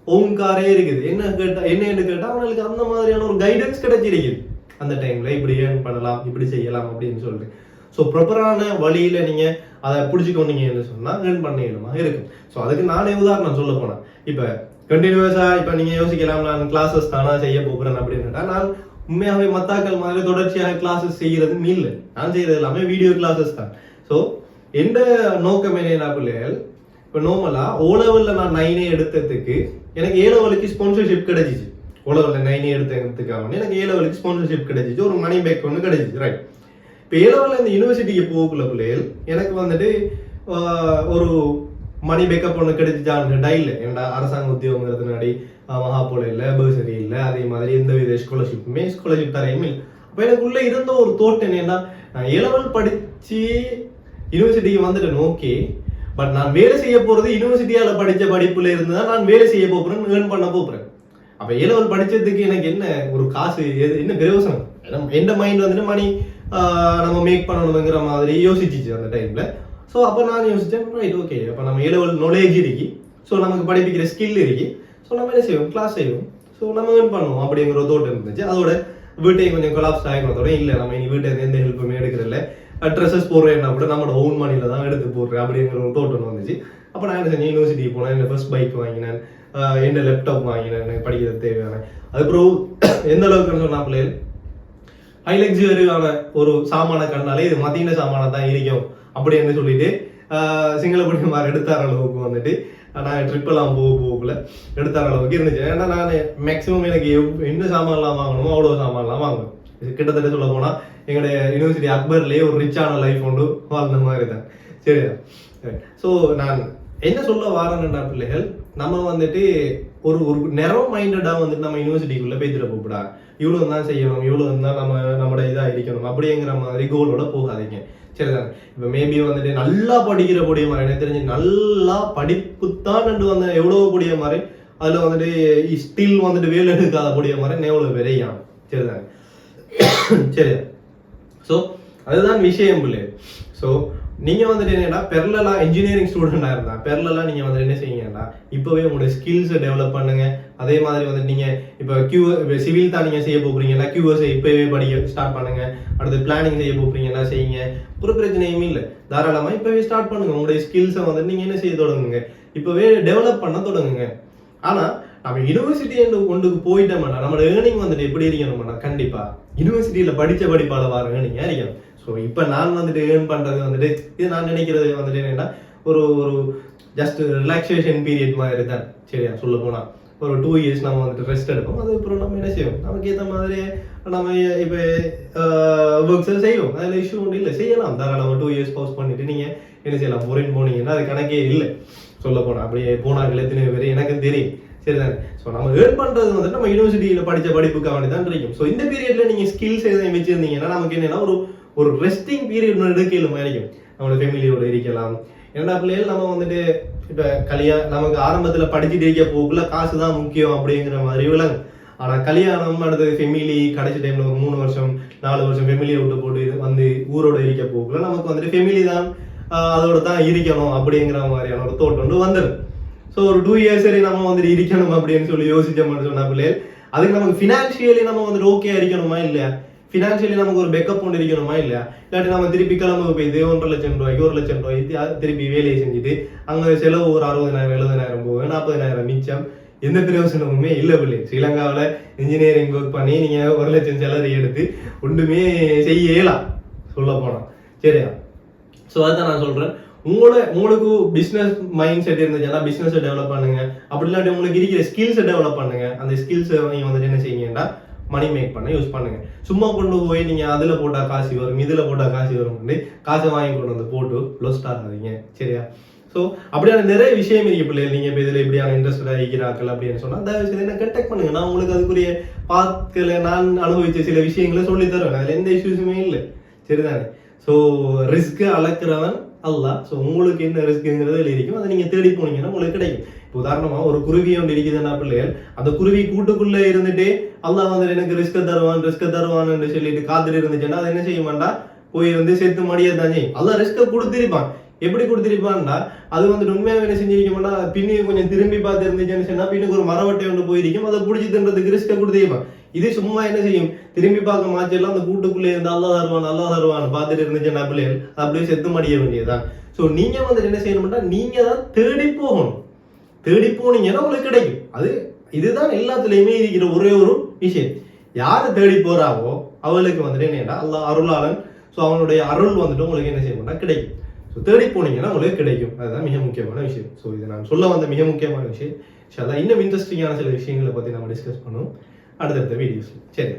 ஓன் காரே இருக்குது. என்னன்னு கேட்டா அவங்களுக்கு அந்த மாதிரியான ஒரு கைடன்ஸ் கிடைச்சிருக்குது அந்த டைம்ல, இப்படி ஏர்ன் பண்ணலாம் இப்படி செய்யலாம் அப்படின்னு சொல்லிட்டு. ஸோ ப்ராப்பரான வழியில நீங்க அதை பிடிச்சிக்கொண்டீங்கன்னு சொன்னா ஏர்ன் பண்ணிடணுமா இருக்கும். ஸோ அதுக்கு நானே உதாரணம் சொல்ல போனேன். இப்போ கண்டினியூஸா இப்போ நீங்க யோசிக்கலாம் நான் கிளாஸஸ் தானா செய்ய போகிறேன் அப்படின்னா, நான் உண்மையாகவே மத்தாக்கள் மாதிரி தொடர்ச்சியாக கிளாஸஸ் செய்யறதும் இல்லை. நான் செய்யறது எல்லாமே வீடியோ கிளாஸஸ் தான். ஸோ எந்த நோக்கம் என்ன பிள்ளைகள், இப்போ நார்மலா ஓலவல்ல நான் 9 எடுத்ததுக்கு எனக்கு ஏலவலுக்கு ஸ்பான்சர்ஷிப் கிடைச்சிச்சு. ஓலவல்ல 9 எடுத்ததுக்காக எனக்கு ஏலவலுக்கு ஸ்பான்சர்ஷிப் கிடைச்சிச்சு, ஒரு மணி பேக் ஒன்று கிடைச்சிச்சு. ரைட், இப்போ ஏலவல்ல இந்த யூனிவர்சிட்டிக்கு போகக்குள்ள பிள்ளைகள் எனக்கு வந்துட்டு ஒரு மணி பேக்கப் ஒன்று கிடைச்சிச்சான்னு டைல ஏன்டா அரசாங்க உத்தியோகங்கிறதுனாடி மகாபோல இல்லை, பர்சரி இல்லை, அதே மாதிரி எந்த வித ஸ்காலர்ஷிப் தரையும் இல்லை. அப்போ எனக்குள்ள இருந்த ஒரு தோட்டம் என்னன்னா, நான் ஏலவல் படிச்சு யூனிவர்சிட்டிக்கு வந்துட்டேன் ஓகே, பட் நான் வேலை செய்ய போறது யூனிவர்சிட்டியால படிச்ச படிப்புல இருந்து தான் நான் வேலை செய்ய போறேன், ஏர்ன் பண்ண போறேன். அப்ப ஏலவல் படிச்சதுக்கு எனக்கு என்ன ஒரு காசு என்ன பிரயோசனம்? எந்த மைண்ட் வந்துட்டு மணி நம்ம மேக் பண்ணணுங்கிற மாதிரி யோசிச்சிச்சு அந்த டைம்ல. ஸோ அப்போ நான் யோசிச்சேன் ரைட் ஓகே, அப்போ நம்ம ஏலவல் நாலேஜ் இருக்கு, ஸோ நமக்கு படிப்பிக்கிற ஸ்கில் இருக்கு, ஸோ நம்ம என்ன செய்வோம் கிளாஸ் செய்வோம், ஸோ நம்ம ஏர்ன் பண்ணுவோம் அப்படிங்கிற ஒரு தோட்டம் இருந்துச்சு. அதோட வீட்டையும் கொஞ்சம் கொலாப்ஸ் ஆகிக்கிறதோட இல்லை நம்ம இனி வீட்டை எந்த ஹெல்ப்புமே எடுக்கிறதில்ல, ட்ரெஸ்ஸஸ் போடுறேன்னா கூட நம்மளோட ஓன் மணியில தான் எடுத்து போடுறேன் அப்படிங்கிற ஒரு தோட்டம் வந்துச்சு. அப்போ நான் என்ன செஞ்சேன், யூனிவர்சிட்டிக்கு போனேன், என்ன ஃபர்ஸ்ட் பைக் வாங்கினேன், என்ன லேப்டாப் வாங்கினேன், எனக்கு படிக்கிறது தேவையான. அதுக்கப்புறம் எந்த அளவுக்குன்னு சொன்னா பிள்ளைகள் ஹை லக்ஸரியான ஒரு சாமான கண்ணாலே இது மத்திய சாமான தான் இருக்கும் அப்படின்னு சொல்லிட்டு சிங்கள படிக்குமாறு எடுத்தார அளவுக்கு வந்துட்டு நான் ட்ரிப் எல்லாம் போகக்குள்ள எடுத்தார அளவுக்கு இருந்துச்சு. ஏன்னா நான் மேக்சிமம் எனக்கு என்ன சாமான்லாம் வாங்கணுமோ அவ்வளோ சாமான்லாம் வாங்குவேன். கிட்டத்தட்ட சொல்ல போனா எங்களுடைய யூனிவர்சிட்டி அக்பர்லயே ஒரு ரிச்சான லைஃப் கொண்டு வாழ்ந்த மாதிரி தான். சரியா, ஸோ நான் என்ன சொல்ல வாரேன்னா பிள்ளைகள், நம்ம வந்துட்டு ஒரு ஒரு நேரம் மைண்டடா வந்துட்டு நம்ம யூனிவர்சிட்டிக்குள்ள பேசிட்டு போகக்கூடா, இவ்வளவு தான் செய்யணும், இவ்வளவு தான் நம்மளோட இதா இருக்கணும் அப்படிங்கிற மாதிரி கோலோட போகாதீங்க. சரிதானே. இப்ப மேபி வந்துட்டு நல்லா படிக்கிற கூடிய மாதிரி எனக்கு தெரிஞ்சு நல்லா படிப்புத்தான் வந்து எவ்வளவு கூடிய மாதிரி அதுல வந்துட்டு ஸ்டில் வந்துட்டு வேலை எடுக்காத கூடிய மாதிரி எவ்வளவு விரையான். சரிதானே. சரி, ஸோ அதுதான் விஷயம் பிள்ளை. ஸோ நீங்க வந்துட்டு என்னன்னா பெரலலா இன்ஜினியரிங் ஸ்டூடெண்டா இருந்தா பெரலலா நீங்க வந்துட்டு என்ன செய்யுங்கன்னா இப்பவே உங்களுடைய ஸ்கில்ஸை டெவலப் பண்ணுங்க. அதே மாதிரி வந்துட்டு நீங்க இப்ப சிவில் தான் நீங்க செய்ய போறீங்கன்னா QS இப்பவே படிக்க ஸ்டார்ட் பண்ணுங்க. அடுத்து பிளானிங் செய்ய போறீங்கன்னா செய்யுங்க. ஒரு பிரச்சனையும் இல்லை, தாராளமா இப்பவே ஸ்டார்ட் பண்ணுங்க. உங்களுடைய ஸ்கில்ஸை வந்துட்டு நீங்க என்ன செய்ய தொடங்குங்க, இப்பவே டெவலப் பண்ண தொடங்குங்க. ஆனா நம்ம யூனிவர்சிட்டி கொண்டு போயிட்டோம்னா நம்மளோட ஏர்னிங் வந்துட்டு எப்படி இருக்கணும்னா கண்டிப்பா யூனிவர்சிட்டியில படிச்ச படிப்பால வர ஏர்னிங் இருக்கணும். ஸோ இப்போ நான் வந்துட்டு ஏர்ன் பண்றது வந்துட்டு இது நான் நினைக்கிறது வந்துட்டு என்னன்னா ஒரு ஒரு ஜஸ்ட் ரிலாக்ஸேஷன் பீரியட் மாதிரி தான். சரியா சொல்ல போனா ஒரு 2 years நம்ம வந்துட்டு ரெஸ்ட் எடுப்போம். அதுக்கப்புறம் நம்ம என்ன செய்வோம், நமக்கு ஏற்ற மாதிரி நம்ம இப்போ ஒர்க்ஸ் செய்வோம். அதில் இஷ்யூ ஒன்றும் இல்லை, செய்யலாம் தாராளமாக. 2 years பாஸ் பண்ணிட்டு நீங்க என்ன செய்யலாம், ஃபாரின் போனீங்கன்னா அது கணக்கே இல்லை. சொல்ல போனா அப்படியே போனாங்க எத்தனை பேர் எனக்கு தெரியும். சரிதானே? ஸோ நம்ம ஏர்ன் பண்றது வந்துட்டு நம்ம யூனிவர்சிட்டியில படிச்ச படிப்புக்காக வேண்டி தான் இருக்கும். ஸோ இந்த பீரியட்ல நீங்க ஸ்கில்ஸ் எதுவும் வச்சிருந்தீங்கன்னா நமக்கு என்னன்னா ஒரு ரெஸ்டிங் பீரியட் எடுக்கலுமா இருக்கும். நம்மளோட ஃபேமிலியோட இருக்கலாம். என்னடா பிள்ளைகள் நம்ம வந்துட்டு இப்ப நமக்கு ஆரம்பத்துல படிச்சுட்டு இருக்க போக்குள்ள காசு தான் முக்கியம் அப்படிங்கிற மாதிரி விளங்கும். ஆனா கல்யாணம் அடுத்தது ஃபெமிலி கடைசி டைம்ல ஒரு 3 வருஷம் 4 வருஷம் ஃபெமிலியை விட்டு போட்டு வந்து ஊரோட இருக்க போக்குள்ள நமக்கு வந்துட்டு ஃபெமிலி தான் அதோட தான் இருக்கணும் அப்படிங்கிற மாதிரியான ஒரு தோட்டம் வந்துடும். ஸோ ஒரு 2 years சரி நம்ம வந்துட்டு இருக்கணும் அப்படின்னு சொல்லி யோசிச்சோம்னு சொன்னா பிள்ளைகள் அதுக்கு நமக்கு ஃபினான்ஷியலி நம்ம வந்துட்டு ஓகே இருக்கணுமா இல்லையா, ஃபினான்ஷியலி நமக்கு ஒரு பேக்கப் ஒன்று இருக்கணுமா இல்லையா, இல்லாட்டி நம்ம திருப்பி கிளம்ப போயிது 1.5 லட்சம் ரூபாய்க்கு 1 லட்சம் ரூபாய்க்கு திருப்பி வேலையை செஞ்சுட்டு அங்கே செலவு ஒரு 60,000 70,000 போகும், 40,000 மிச்சம், எந்த பிரயோசனமுமே இல்லை பிள்ளை. ஸ்ரீலங்காவில் இன்ஜினியரிங் ஒர்க் பண்ணி நீங்க 1 லட்சம் சேலரி எடுத்து ஒன்றுமே செய்யலாம் சொல்ல போனா. சரியா? ஸோ அதுதான் நான் சொல்றேன், உங்களுக்கு பிசினஸ் மைண்ட் செட் இருந்துச்சுன்னா பிசினஸை டெவலப் பண்ணுங்க. அப்படி இல்லாட்டி உங்களுக்கு இருக்கிற ஸ்கில்ஸை டெவலப் பண்ணுங்க. அந்த ஸ்கில்ஸை நீங்க வந்துட்டு என்ன செய்யுங்கன்னா மணி மேக் பண்ண யூஸ் பண்ணுங்க. சும்மா கொண்டு போய் நீங்க அதுல போட்டா காசு வரும் இதுல போட்டா காசு வரும் காசை வாங்கி கொண்டு வந்து போட்டு லொஸ்ட் ஆகாதீங்க. சரியா? ஸோ அப்படியான நிறைய விஷயம் இருக்கு பிள்ளைகள். நீங்க இப்போ இதுல இப்படியான இன்ட்ரெஸ்டடா இருக்கிறார்கள் அப்படின்னு சொன்னா தயவு செய்து என்ன கண்டெக்ட் பண்ணுங்க. நான் உங்களுக்கு அதுக்குரிய பார்க்கல நான் அனுபவிச்ச சில விஷயங்களை சொல்லி தருவேன். அதுல எந்த இஷ்யூஸுமே இல்லை. சரிதானே? ஸோ ரிஸ்க் அளக்குறவன் அல்ல. ஸோ உங்களுக்கு என்ன ரிஸ்க்குங்கிறது இருக்கும், அதை நீங்க தேடி போனீங்கன்னா உங்களுக்கு கிடைக்கும். இப்போ உதாரணமா ஒரு குருவி ஒன்று இருக்குதுன்னா பிள்ளைகள் அந்த குருவி கூட்டுக்குள்ள இருந்துட்டு அல்லாஹ் வந்து எனக்கு ரிஸ்க தருவான்னு சொல்லிட்டு காத்துட்டு இருந்துச்சுன்னா அதை என்ன செய்ய மாட்டான், போய் இருந்து சேர்த்து மடியதானே அல்லாஹ் ரிஸ்க கொடுத்திருப்பான். எப்படி கொடுத்திருப்பான்னா அது வந்துட்டு உண்மையாக என்ன செஞ்சிருக்க மாட்டா, பின்னி கொஞ்சம் திரும்பி பார்த்து இருந்துச்சுன்னு சொன்னா பின்னுக்கு ஒரு மரவட்டை ஒன்று போயிருக்கும், அதை பிடிச்சி தின்றதுக்கு ரிஸ்க கொடுத்திருப்பான். இது சும்மா என்ன செய்யும், திரும்பி பார்க்க மாச்செல்லாம் அந்த கூட்டுக்குள்ளே இருந்து அல்லாஹ் தருவான் பார்த்துட்டு இருந்துச்சுன்னா பிள்ளைகள் அப்படியே செத்து மடிய வேண்டியதுதான். ஸோ நீங்க வந்துட்டு என்ன செய்யணும்னா நீங்க தான் தேடி போகணும். தேடி போனீங்கன்னா உங்களுக்கு கிடைக்கும். இதுதான் எல்லாத்துலயுமே இருக்கிற ஒரே ஒரு விஷயம். யாரு தேடி போறாவோ அவளுக்கு வந்துட்டு என்னன்னா அல்லாஹ் அருளாளன். ஸோ அவனுடைய அருள் வந்துட்டு உங்களுக்கு என்ன செய்யணும்னா கிடைக்கும். ஸோ தேடி போனீங்கன்னா உங்களுக்கு கிடைக்கும். அதுதான் மிக முக்கியமான விஷயம். ஸோ இது நான் சொல்ல வந்த மிக முக்கியமான விஷயம். அதான் இன்னும் இன்ட்ரெஸ்டிங்கான சில விஷயங்களை பத்தி நம்ம டிஸ்கஸ் பண்ணுவோம் அடுத்தடுத்த வீடியோஸ். சரி.